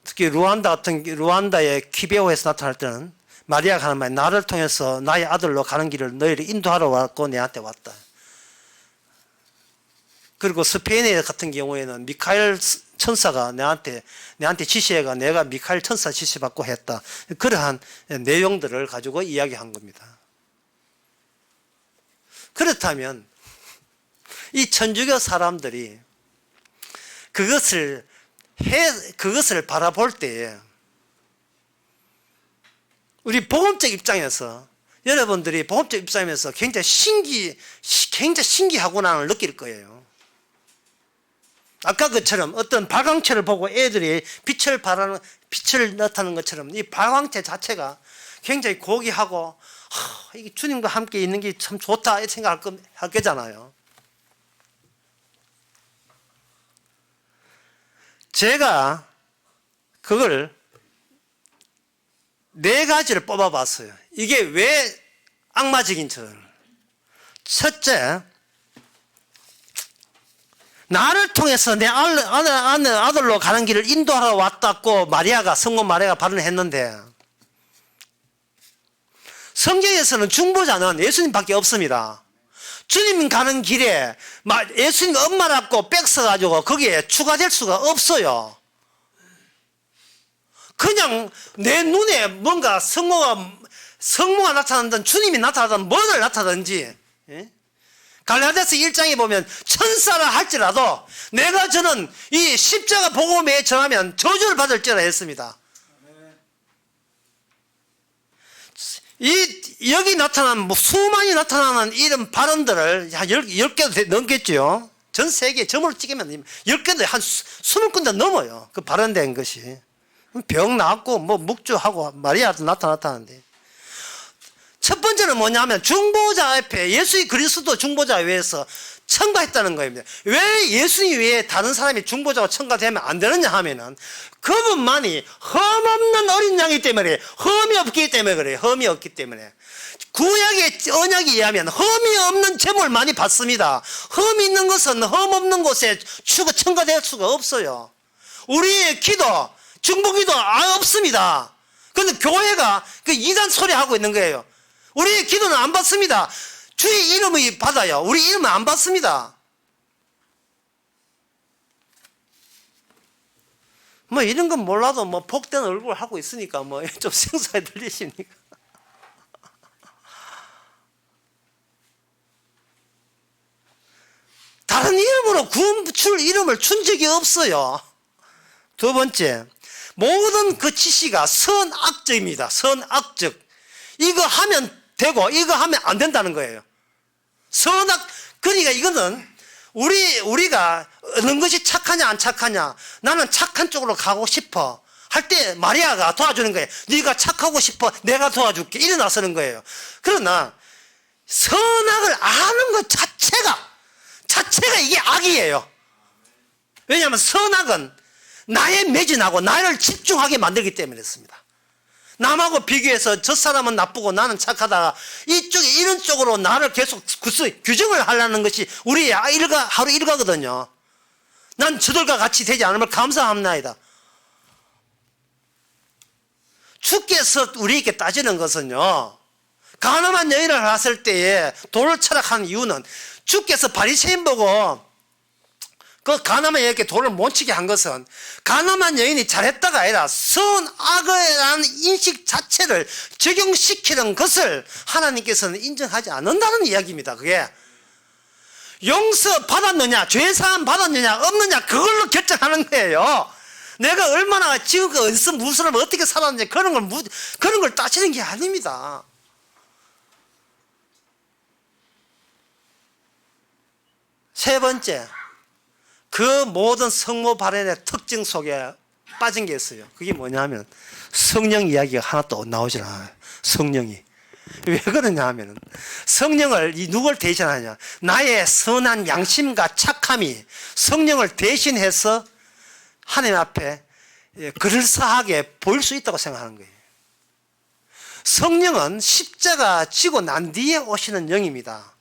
특히 루안다의 키베오에서 나타날 때는 마리아가 하는 말, 나를 통해서 나의 아들로 가는 길을 너희를 인도하러 왔고 내한테 왔다. 그리고 스페인 같은 경우에는 미카엘 천사가 내한테 지시해가 내가 미카엘 천사 지시받고 했다. 그러한 내용들을 가지고 이야기한 겁니다. 그렇다면 이 천주교 사람들이 그것을 바라볼 때에 우리 복음적 입장에서, 여러분들이 복음적 입장에서 굉장히 신기하구나를 느낄 거예요. 아까 그처럼 어떤 발광체를 보고 애들이 빛을 나타내는 것처럼 이 발광체 자체가 굉장히 고귀하고, 이게 주님과 함께 있는 게 참 좋다 이 생각할 거잖아요. 제가 그걸 4가지를 뽑아봤어요. 이게 왜 악마적인 절. 첫째, 나를 통해서 내 아들로 가는 길을 인도하러 왔다고 성모 마리아가 발언했는데, 성경에서는 중보자는 예수님밖에 없습니다. 주님 가는 길에 예수님 엄마라고 뺏어가지고 거기에 추가될 수가 없어요. 그냥 내 눈에 뭔가 성모가 나타난든 주님이 나타나든 뭐를 나타나든지, 갈라디아서 1장에 보면 천사라 할지라도 내가 저는 이 십자가 복음에 전하면 저주를 받을지라 했습니다. 여기 나타난 수많이 나타나는 이런 발언들을 한 10개도 넘겠죠. 전 세계에 점을 찍으면 10개도 한 20군데 넘어요. 그 발언된 것이. 병 나았고 묵주하고 마리아도 나타났다는데, 첫 번째는 뭐냐면 중보자 앞에 예수 그리스도 중보자 외에서 첨가했다는 겁니다. 왜 예수님 외에 다른 사람이 중보자고 첨가되면 안 되느냐 하면은 그분만이 흠없는 어린 양이기 때문에, 흠이 없기 때문에 그래요. 흠이 없기 때문에. 구약의 언약에 의하면 흠이 없는 제물 많이 받습니다. 흠이 있는 것은 흠 없는 곳에 첨가될 수가 없어요. 우리의 기도, 중보기도 없습니다. 그런데 교회가 그 이단 소리 하고 있는 거예요. 우리의 기도는 안 받습니다. 주의 이름을 받아요. 우리 이름은 안 받습니다. 이런 건 몰라도 복된 얼굴 하고 있으니까 좀 생소해 들리십니까? 다른 이름으로 이름을 준 적이 없어요. 두 번째, 모든 그 지시가 선악적입니다. 선악적. 이거 하면 되고 이거 하면 안 된다는 거예요. 그러니까 이거는 우리가 어느 것이 착하냐 안 착하냐, 나는 착한 쪽으로 가고 싶어 할 때 마리아가 도와주는 거예요. 네가 착하고 싶어, 내가 도와줄게, 이래 나서는 거예요. 그러나 선악을 아는 것 자체가 이게 악이에요. 왜냐하면 선악은 나에 매진하고 나를 집중하게 만들기 때문에 그렇습니다. 남하고 비교해서 저 사람은 나쁘고 나는 착하다, 이런 쪽으로 나를 계속 규정을 하려는 것이 우리의 하루 일과거든요. 난 저들과 같이 되지 않으면 감사합나이다. 주께서 우리에게 따지는 것은요, 가늠한 여인을 봤을 때에 돌을 철학하는 이유는, 주께서 바리새인 보고 그 가늠한 여인에게 돌을 못 치게 한 것은 가늠한 여인이 잘했다가 아니라 선악이라는 인식 자체를 적용시키는 것을 하나님께서는 인정하지 않는다는 이야기입니다. 그게 용서 받았느냐, 죄사함 받았느냐 없느냐, 그걸로 결정하는 거예요. 내가 얼마나 지금까지 어디서 무슨 사람을 어떻게 살았는지 그런 걸 따지는 게 아닙니다. 세 번째, 그 모든 성모 발언의 특징 속에 빠진 게 있어요. 그게 뭐냐면 성령 이야기가 하나도 나오질 않아요. 성령이. 왜 그러냐 하면 성령을 누굴 대신하냐, 나의 선한 양심과 착함이 성령을 대신해서 하나님 앞에 그럴싸하게 보일 수 있다고 생각하는 거예요. 성령은 십자가 지고 난 뒤에 오시는 영입니다.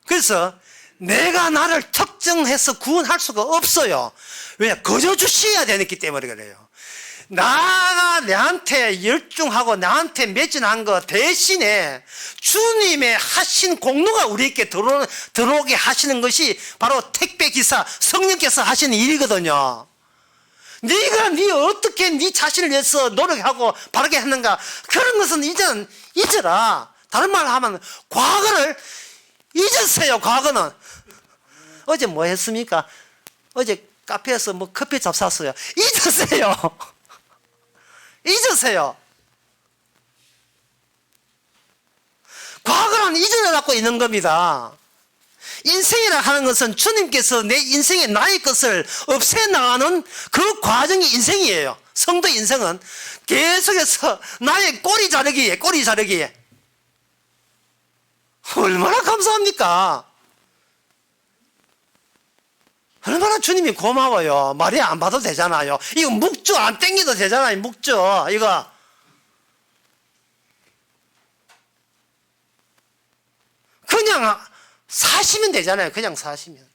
그래서 내가 나를 특정해서 구원할 수가 없어요. 왜? 거저 주셔야 되기 때문에 그래요. 나가 내한테 열중하고 나한테 매진한 거 대신에 주님의 하신 공로가 우리에게 들어오게 하시는 것이 바로 택배기사 성령께서 하시는 일이거든요. 네가 어떻게 네 자신을 위해서 노력하고 바르게 했는가, 그런 것은 이제는 잊어라. 다른 말로 하면 과거를 잊으세요. 과거는. 어제 뭐 했습니까? 어제 카페에서 커피 잡쌌어요. 잊으세요. 잊으세요. 과거는 잊어내갖고 있는 겁니다. 인생이라 하는 것은 주님께서 내 인생의 나의 것을 없애나가는 그 과정이 인생이에요. 성도 인생은 계속해서 나의 꼬리 자르기에 얼마나 감사합니까? 얼마나 주님이 고마워요. 말이 안 받아도 되잖아요. 이거 묵주 안 땡겨도 되잖아요. 묵주 이거. 그냥 사시면 되잖아요. 그냥 사시면.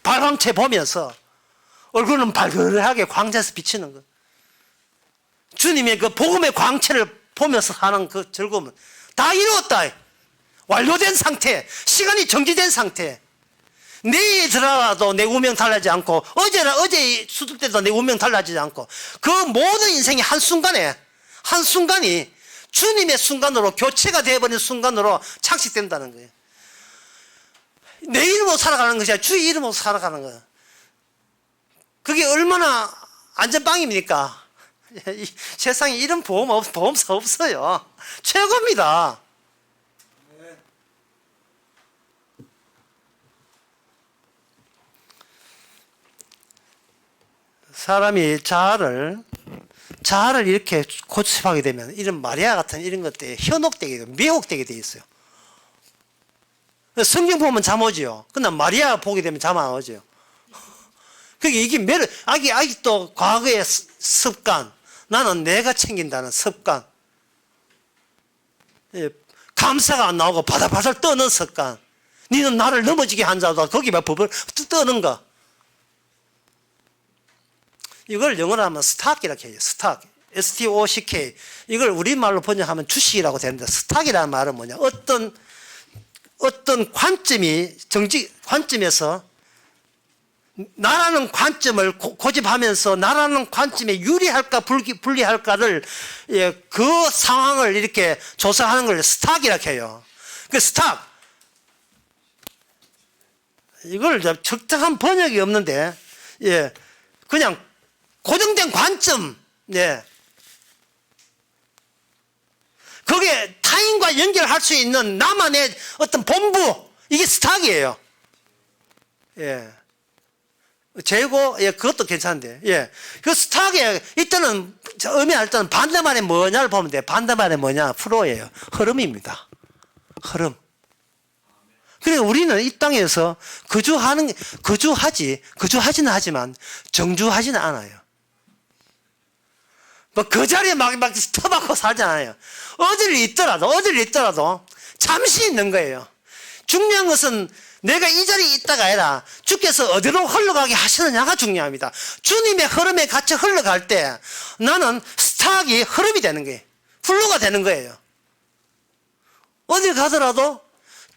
발광체 보면서 얼굴은 발그레하게 광채에서 비치는 거. 주님의 그 복음의 광채를 보면서 하는 그 즐거움은 다 이루었다. 완료된 상태, 시간이 정지된 상태. 내일 들어라도 내 운명 달라지지 않고, 어제 수술 때도 내 운명 달라지지 않고, 그 모든 인생의 한순간이 주님의 순간으로 교체가 되어버린 순간으로 착식된다는 거예요. 내 이름으로 살아가는 것이 아니라 주의 이름으로 살아가는 거예요. 그게 얼마나 안전빵입니까? 이 세상에 이런 보험사 없어요. 최고입니다. 사람이 자아를 이렇게 고집하게 되면 이런 마리아 같은 이런 것들에 현혹되게, 미혹되게 돼 있어요. 성경 보면 잠 오지요. 근데 마리아 보게 되면 잠 안 오지요. 그게 이게 아직도 과거의 습관, 나는 내가 챙긴다는 습관, 감사가 안 나오고 바들바들 떠는 습관, 니는 나를 넘어지게 한 자다 거기 막 버블 떠는 거. 이걸 영어로 하면 스탁이라고 해요. 스탁. STOCK. 이걸 우리말로 번역하면 주식이라고 되는데, 스탁이라는 말은 뭐냐? 어떤 관점에서 나라는 고집하면서 나라는 관점에 유리할까 불리할까를, 그 상황을 이렇게 조사하는 걸 스탁이라고 해요. 그 스탁. 이걸 적당한 번역이 없는데, 그냥 고정된 관점, 거기에 타인과 연결할 수 있는 나만의 어떤 본부, 이게 스탁이에요. 재고, 그것도 괜찮은데, 그 스탁에, 이때는, 의미할 때는 반대말이 뭐냐를 보면 돼. 반대말이 뭐냐? 프로예요. 흐름입니다. 흐름. 그러니까 우리는 이 땅에서 거주하지는 하지만 정주하지는 않아요. 그 자리에 막 터박고 살잖아요. 어디를 있더라도 잠시 있는 거예요. 중요한 것은 내가 이 자리에 있다가 아니라 주께서 어디로 흘러가게 하시느냐가 중요합니다. 주님의 흐름에 같이 흘러갈 때 나는 스탁이 흐름이 되는 거예요. 플로가 되는 거예요. 어디 가더라도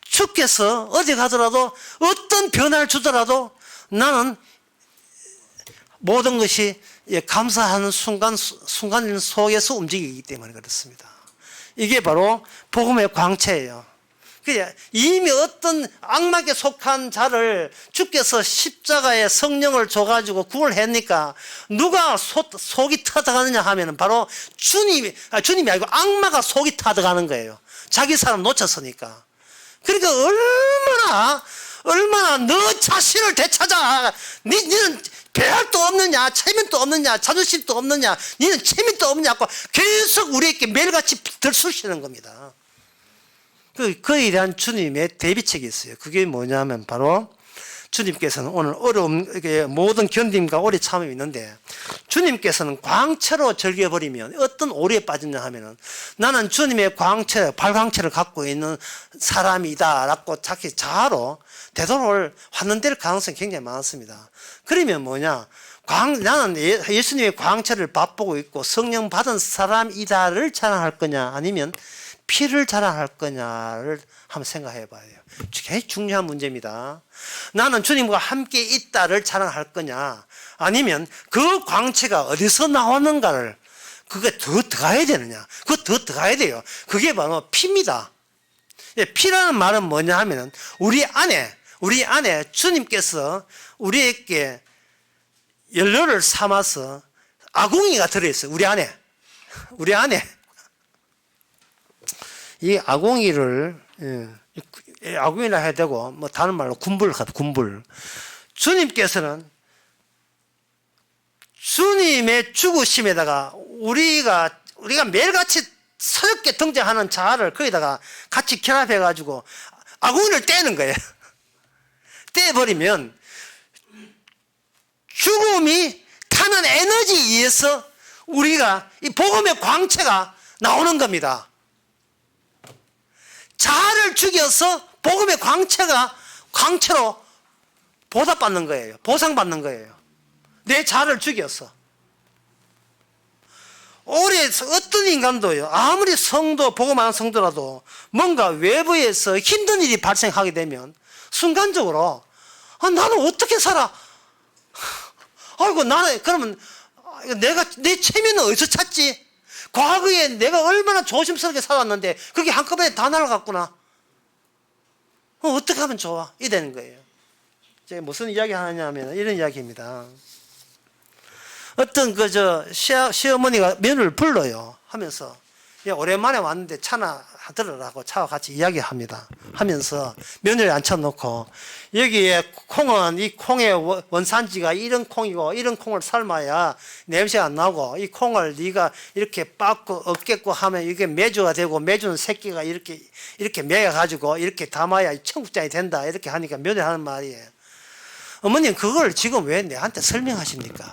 주께서 어떤 변화를 주더라도 나는 모든 것이 감사하는 순간 속에서 움직이기 때문에 그렇습니다. 이게 바로 복음의 광채예요. 이미 어떤 악마에게 속한 자를 주께서 십자가에 성령을 줘가지고 구원했니까 누가 속이 터져가느냐 하면은 바로 주님이 아니고 악마가 속이 터져가는 거예요. 자기 사람 놓쳤으니까. 그러니까 얼마나 너 자신을 되찾아. 니는 배할도 없느냐, 체면도 없느냐, 자존심도 없느냐, 니는 체면도 없느냐고 계속 우리에게 매일같이 들쑤시는 겁니다. 그에 대한 주님의 대비책이 있어요. 그게 뭐냐면 바로 주님께서는 오늘 모든 견딤과 오래 참음이 있는데, 주님께서는 광채로 즐겨버리면 어떤 오류에 빠지냐 하면은 나는 주님의 발광체를 갖고 있는 사람이다 라고 자기 자아로 되돌아올 환원될 가능성이 굉장히 많습니다. 그러면 뭐냐? 나는 예수님의 광채를 맛보고 있고 성령 받은 사람이다를 자랑할 거냐, 아니면 피를 자랑할 거냐를 한번 생각해 봐야 돼요. 굉장히 중요한 문제입니다. 나는 주님과 함께 있다를 자랑할 거냐, 아니면 그 광채가 어디서 나왔는가를, 그게 더 들어가야 되느냐, 그거 더 들어가야 돼요. 그게 바로 피입니다. 피라는 말은 뭐냐 하면은 우리 안에 주님께서 우리에게 연료를 삼아서 아궁이가 들어있어요. 우리 안에 이 아궁이를, 아궁이라 해야 되고, 뭐 다른 말로 군불. 주님께서는 주님의 죽으심에다가 우리가 매일같이 서럽게 등장하는 자아를 거기다가 같이 결합해가지고 아궁이를 떼는 거예요. 떼버리면 죽음이 타는 에너지에 의해서 우리가 이 복음의 광채가 나오는 겁니다. 자아를 죽여서 복음의 광채로 보답받는 거예요. 보상받는 거예요. 내 자아를 죽여서. 오래 어떤 인간도요, 아무리 성도, 복음 많은 성도라도 뭔가 외부에서 힘든 일이 발생하게 되면 순간적으로 나는 어떻게 살아? 아이고, 나는 그러면 내 체면은 어디서 찾지? 과거에 내가 얼마나 조심스럽게 살았는데 그게 한꺼번에 다 날아갔구나. 어떻게 하면 좋아? 이 되는 거예요. 제가 무슨 이야기 하냐면 이런 이야기입니다. 어떤 시어머니가 며느리를 불러요. 하면서 오랜만에 왔는데 차나 들으라고 차와 같이 이야기합니다. 하면서 며느리 앉혀놓고 여기에 콩은 이 콩의 원산지가 이런 콩이고 이런 콩을 삶아야 냄새 안 나고 이 콩을 네가 이렇게 빻고 으깨고 하면 이게 메주가 되고 메주는 새끼가 이렇게 매가지고 이렇게 담아야 청국장이 된다. 이렇게 하니까 며느리 하는 말이에요. 어머님 그걸 지금 왜 내한테 설명하십니까?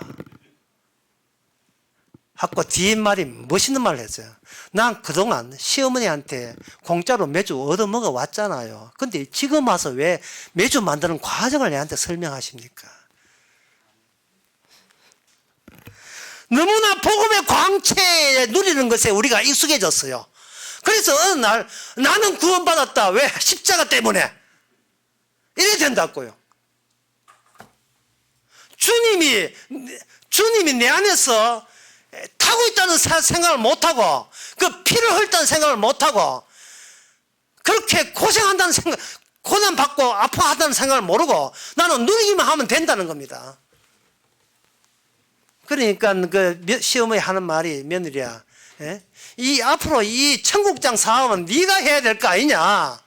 하고 뒷말이 멋있는 말을 했어요. 난 그동안 시어머니한테 공짜로 매주 얻어먹어 왔잖아요. 근데 지금 와서 왜 매주 만드는 과정을 내한테 설명하십니까? 너무나 복음의 광채에 누리는 것에 우리가 익숙해졌어요. 그래서 어느 날 나는 구원받았다. 왜? 십자가 때문에. 이래 된다고요. 주님이 내 안에서 타고 있다는 생각을 못하고 그 피를 흘렸다는 생각을 못하고 그렇게 고생한다는 생각, 고난받고 아파한다는 생각을 모르고 나는 누리기만 하면 된다는 겁니다. 그러니까 그 시어머니 하는 말이 며느리야, 이 앞으로 이 청국장 사업은 네가 해야 될 거 아니냐.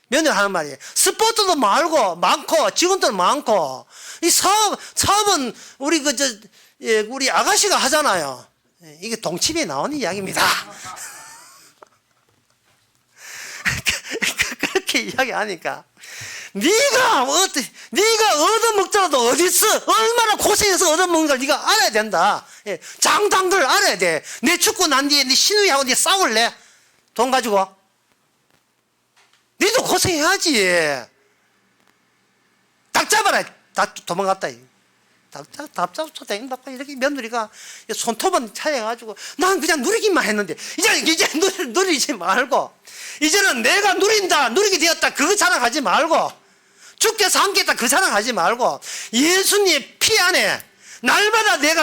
며느리 하는 말이에요. 스포츠도 많고 직원들 많고 이 사업은 우리 아가씨가 하잖아요. 이게 동치미에 나오는 이야기입니다. 그렇게 이야기하니까 네가 얻어먹더라도 어디 있어? 얼마나 고생해서 얻어먹는 걸 네가 알아야 된다. 장당들 알아야 돼. 내 죽고 난 뒤에 네 시누이하고 네 싸울래? 돈 가지고? 니도 고생해야지. 닭 잡아라. 닭 도망갔다. 닭 잡고 댕받고 이렇게 며느리가 손톱은 차여가지고 난 그냥 누리기만 했는데 이제 누리지 말고 이제는 내가 누리게 되었다. 그거 자랑하지 말고 죽게 삼겠다. 그 자랑하지 말고 예수님 피 안에 날마다 내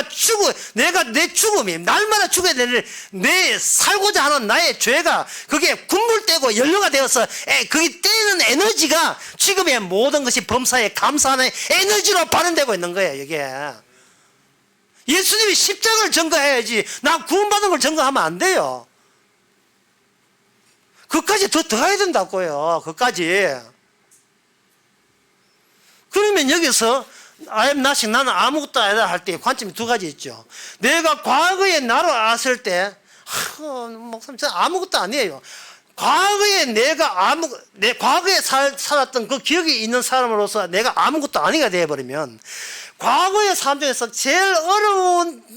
죽음이 날마다 죽어야 되는 내 살고자 하는 나의 죄가 그게 군물되고 연료가 되어서 그게 떼는 에너지가 지금의 모든 것이 범사에 감사하는 에너지로 발현되고 있는 거예요. 이게 예수님이 십자가를 증거해야지 나 구원받은 걸 증거하면 안 돼요. 그까지 더 가야 된다고요. 그까지. 그러면 여기서 I am nothing, 나는 아무것도 아니다 할 때 관점이 두 가지 있죠. 내가 과거에 나로 알았을 때 목사님 저 아무것도 아니에요. 과거에 내 과거에 살았던 그 기억이 있는 사람으로서 내가 아무것도 아니가 되어버리면 과거의 삶 중에서 제일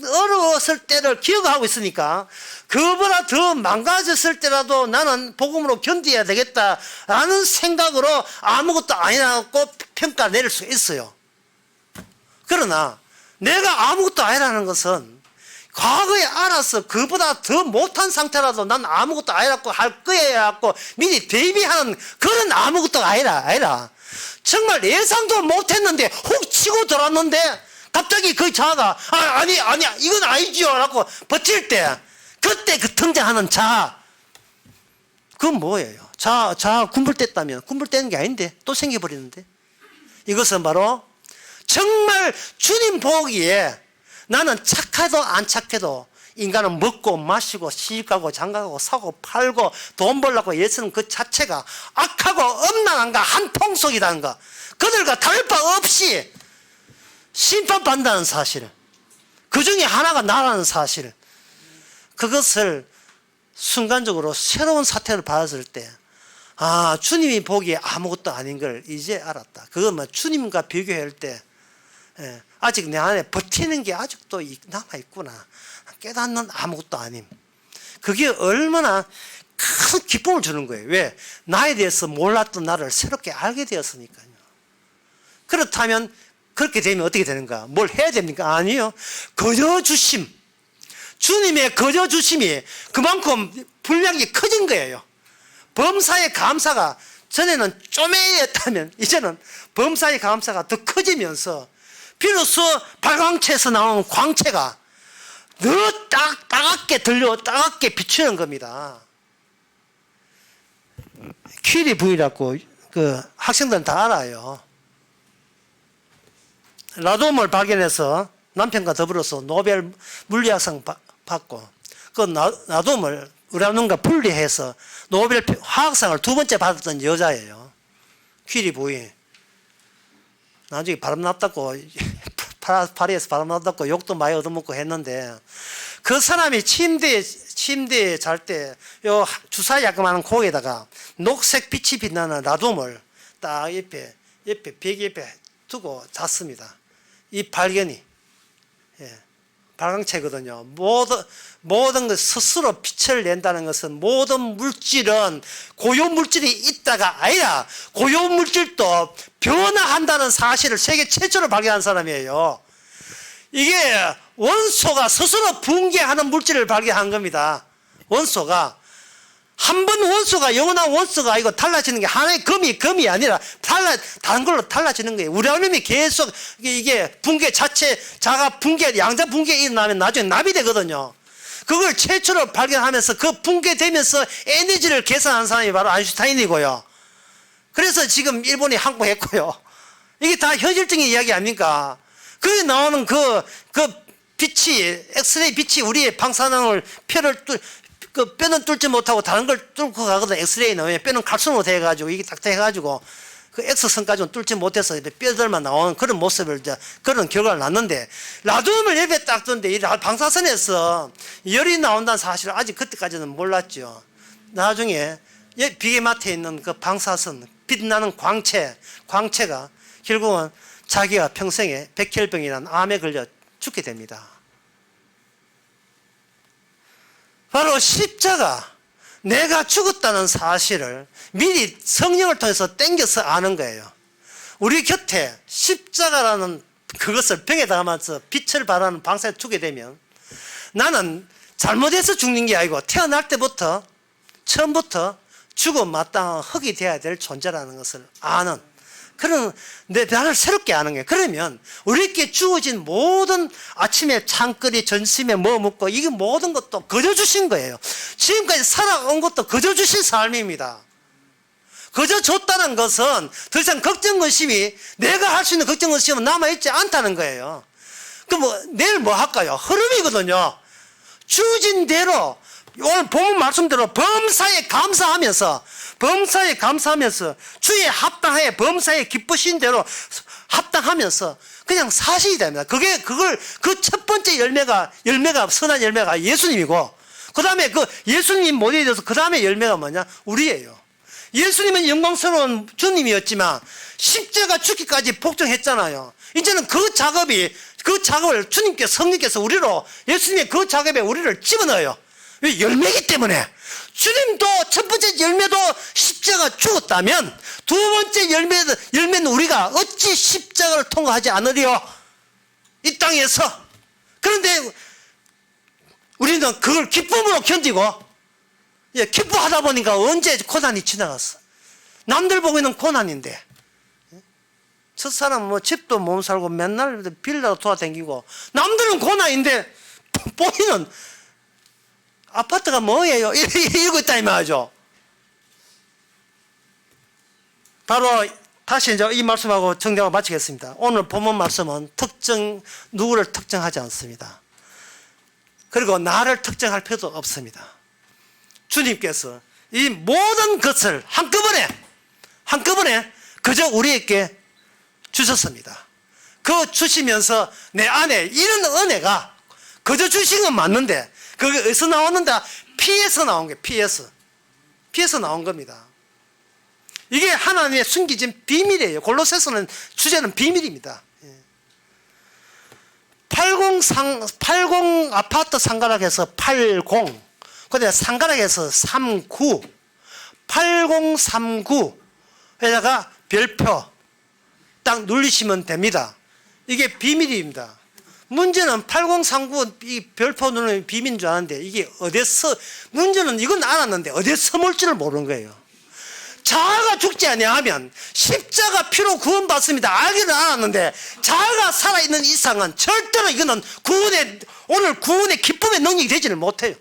어려웠을 때를 기억하고 있으니까 그보다 더 망가졌을 때라도 나는 복음으로 견뎌야 되겠다라는 생각으로 아무것도 아니라고 평가 내릴 수 있어요. 그러나 내가 아무것도 아니라는 것은 과거에 알아서 그보다 더 못한 상태라도 난 아무것도 아니라고 할 거야 갖고 미리 대비하는 그런 아무것도 아니라 정말 예상도 못했는데 훅 치고 들어왔는데 갑자기 그 자아가 아니야 이건 아니지요 라고 버틸 때 그때 그 등장하는 자아 그건 뭐예요? 자아 군불됐다면 군불되는 게 아닌데 또 생겨버리는데 이것은 바로 정말 주님 보기에 나는 착해도 안 착해도 인간은 먹고 마시고 시집가고 장가가고 사고 팔고 돈 벌려고 애쓰는 그 자체가 악하고 엄란한가 한 통속이라는 거 그들과 다를 바 없이 심판받는다는 사실 그 중에 하나가 나라는 사실 그것을 순간적으로 새로운 사태를 받았을 때 주님이 보기에 아무것도 아닌 걸 이제 알았다. 그건 주님과 비교할 때 아직 내 안에 버티는 게 아직도 남아있구나. 깨닫는 아무것도 아님. 그게 얼마나 큰 기쁨을 주는 거예요. 왜? 나에 대해서 몰랐던 나를 새롭게 알게 되었으니까요. 그렇다면 그렇게 되면 어떻게 되는가? 뭘 해야 됩니까? 아니요. 거저 주심. 주님의 거저 주심이 그만큼 분량이 커진 거예요. 범사의 감사가 전에는 쪼매였다면 이제는 범사의 감사가 더 커지면서 비로소 발광체에서 나온 광채가 더 따갑게 들려 따갑게 비추는 겁니다. 퀴리 부위라고 그 학생들은 다 알아요. 라돔을 발견해서 남편과 더불어서 노벨 물리학상 받고 그 라돔을 우라늄과 분리해서 노벨 화학상을 2번째 받았던 여자예요. 퀴리 부위. 나중에 바람났다고 파리에서 바람났다고 욕도 많이 얻어먹고 했는데 그 사람이 침대에 잘 때 요 주사위 야금하는 고에다가 녹색 빛이 빛나는 라돔을 딱 옆에 벽 옆에 두고 잤습니다. 이 발견이 발광체거든요. 모든 것 스스로 빛을 낸다는 것은 모든 물질은 고유 물질이 있다가 아니라 고유 물질도 변화한다는 사실을 세계 최초로 발견한 사람이에요. 이게 원소가 스스로 붕괴하는 물질을 발견한 겁니다. 원소가 한 번 원소가 영원한 원소가 아니고 달라지는 게 하나의 금이 아니라 다른 걸로 달라지는 거예요. 우라늄이 계속 이게 붕괴 자가 붕괴 양자 붕괴 일어나면 나중에 납이 되거든요. 그걸 최초로 발견하면서 그 붕괴되면서 에너지를 계산한 사람이 바로 아인슈타인이고요. 그래서 지금 일본이 항복했고요. 이게 다 현실적인 이야기 아닙니까? 거기 나오는 그 빛이 엑스레이 빛이 우리의 방사능을 뼈는 뚫지 못하고 다른 걸 뚫고 가거든. 엑스레이는 왜 뼈는 칼슘으로 돼가지고 이게 딱 돼가지고 그 X선까지는 뚫지 못해서 뼈들만 나오는 그런 모습을 그런 결과를 났는데 라듐을 옆에 딱 두는데 이 방사선에서 열이 나온다는 사실을 아직 그때까지는 몰랐죠. 나중에 비계마트에 있는 그 방사선 빛나는 광채가 결국은 자기가 평생에 백혈병이라는 암에 걸려 죽게 됩니다. 바로 십자가, 내가 죽었다는 사실을 미리 성령을 통해서 땡겨서 아는 거예요. 우리 곁에 십자가라는 그것을 병에 담아서 빛을 발하는 방사에 두게 되면 나는 잘못해서 죽는 게 아니고 태어날 때부터 처음부터 죽어 마땅한 흙이 되어야 될 존재라는 것을 아는 그런 나를 새롭게 아는 거예요. 그러면 우리에게 주어진 모든 아침에 창거리 전심에 뭐 먹고 이게 모든 것도 거저 주신 거예요. 지금까지 살아온 것도 거저 주신 삶입니다. 거저 줬다는 것은 더 이상 걱정의심이 내가 할 수 있는 걱정의심은 남아있지 않다는 거예요. 그럼 내일 뭐 할까요? 흐름이거든요. 주어진 대로 오늘 본문 말씀대로 범사에 감사하면서 주의 합당하에 범사에 기쁘신 대로 합당하면서 그냥 사실이 됩니다. 그 첫 번째 열매가 선한 열매가 예수님이고 그 다음에 그 예수님 모델에 대해서 그 다음에 열매가 뭐냐? 우리예요. 예수님은 영광스러운 주님이었지만 십자가 죽기까지 복종했잖아요. 이제는 그 작업을 성령께서 우리로 열심히 그 작업에 우리를 집어넣어요. 왜? 열매이기 때문에. 주님도 첫 번째 열매도 십자가 죽었다면 두 번째 열매는 우리가 어찌 십자가를 통과하지 않으리요? 이 땅에서. 그런데 우리는 그걸 기쁨으로 견디고 기뻐하다 보니까 언제 고난이 지나갔어. 남들 보기에는 고난인데 저 사람은 뭐 집도 못 살고 맨날 빌라도 돌아다니고 남들은 고난인데 본인은 아파트가 뭐예요? 이러고 있다 이 말이죠. 바로 다시 이제 이 말씀하고 정리하고 마치겠습니다. 오늘 본문 말씀은 누구를 특정하지 않습니다. 그리고 나를 특정할 필요도 없습니다. 주님께서 이 모든 것을 한꺼번에 그저 우리에게 주셨습니다. 그 주시면서 내 안에 이런 은혜가 그저 주신 건 맞는데 그게 어디서 나왔는데 피에서 나온 거예요. 피에서 나온 겁니다. 이게 하나님의 숨기진 비밀이에요. 골로새서는 주제는 비밀입니다. 80 아파트 상가락에서 80 근데 상가락에서 39 8039에다가 별표 딱 누르시면 됩니다. 이게 비밀입니다. 문제는 8039 이 별표 누르는 비밀인 줄 아는데 이게 어디서 문제는 이건 알았는데 어디서 뭘지를 모르는 거예요. 자아가 죽지 아니하면 십자가 피로 구원받습니다. 알기는 알았는데 자아가 살아있는 이상은 절대로 이거는 오늘 구원의 기쁨의 능력이 되지를 못해요.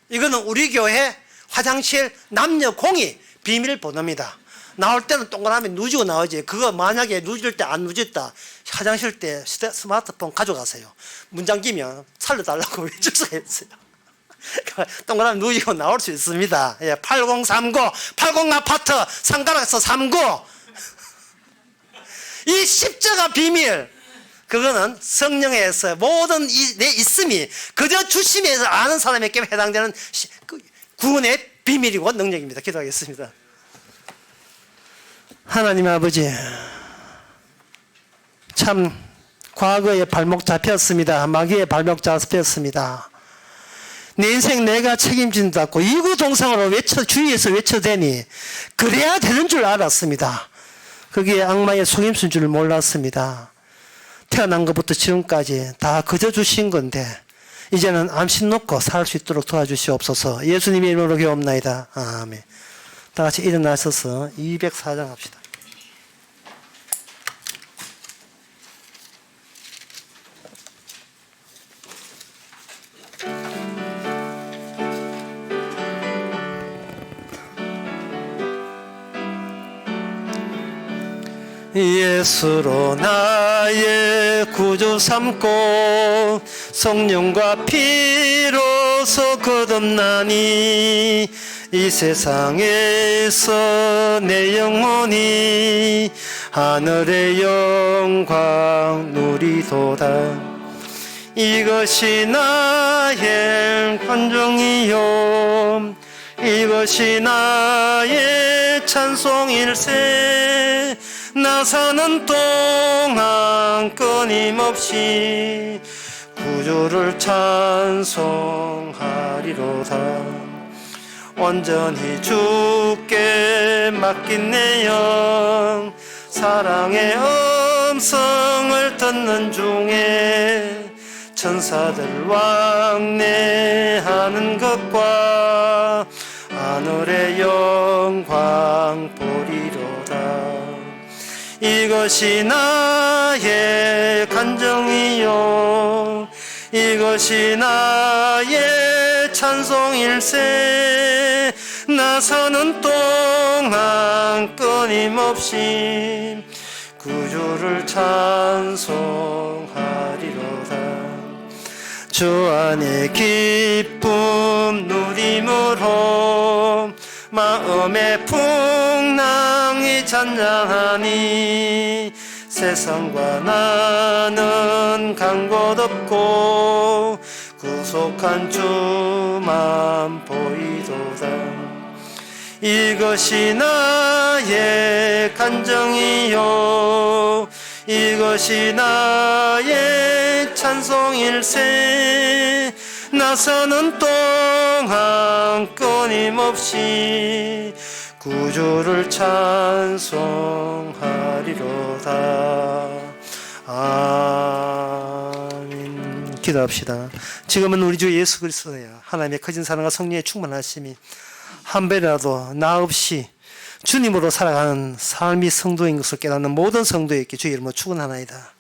이거는 우리 교회 화장실 남녀 공이 비밀 번호입니다. 나올 때는 동그라미 누지고 나오지. 그거 만약에 누질 때 안 누졌다, 화장실 때 스마트폰 가져가세요. 문 잠기면 살려달라고 외칠 수가 있어요. 동그라미 누지고 나올 수 있습니다. 예, 8039 80 아파트 상가락에서 39 이 십자가 비밀, 그거는 성령에서 모든 내 있음이 그저 주심에서 아는 사람에게 해당되는 구원의 비밀이고 능력입니다. 기도하겠습니다. 하나님 아버지, 참 과거에 발목 잡혔습니다. 마귀의 발목 잡혔습니다. 내 인생 내가 책임진다고 이구동성으로 주위에서 외쳐대니 그래야 되는 줄 알았습니다. 그게 악마의 속임수인 줄 몰랐습니다. 태어난 것부터 지금까지 다 그저 주신 건데 이제는 암신 놓고 살 수 있도록 도와주시옵소서. 예수님의 이름으로 기도합나이다. 아멘. 다 같이 일어나셔서 204장 합시다. 예수로 나의 구주 삼고 성령과 피로서 거듭나니 이 세상에서 내 영혼이 하늘의 영광 누리도다. 이것이 나의 관종이요 이것이 나의 찬송일세. 나 사는 동안 끊임없이 구주를 찬송하리로다. 온전히 주께 맡긴 내 영 사랑의 음성을 듣는 중에 천사들 왕래하는 것과 하늘의 영광 보리로다. 이것이 나의 간정이요 이것이 나의 찬송일세. 나 사는 동안 끊임없이 구주를 찬송하리로다. 주 안에 기쁨 누림으로 마음의 풍랑이 잔잔하니 세상과 나는 간 곳 없고 구속한 주만 보이도다. 이것이 나의 간정이요 이것이 나의 찬송일세. 나 사는 동안 끊임없이 구주를 찬송하리로다. 아멘. 기도합시다. 지금은 우리 주 예수 그리스도야 하나님의 커진 사랑과 성령의 충만하심이 한 배라도 나 없이 주님으로 살아가는 삶이 성도인 것을 깨닫는 모든 성도에게 주의 이름으로 축원하나이다.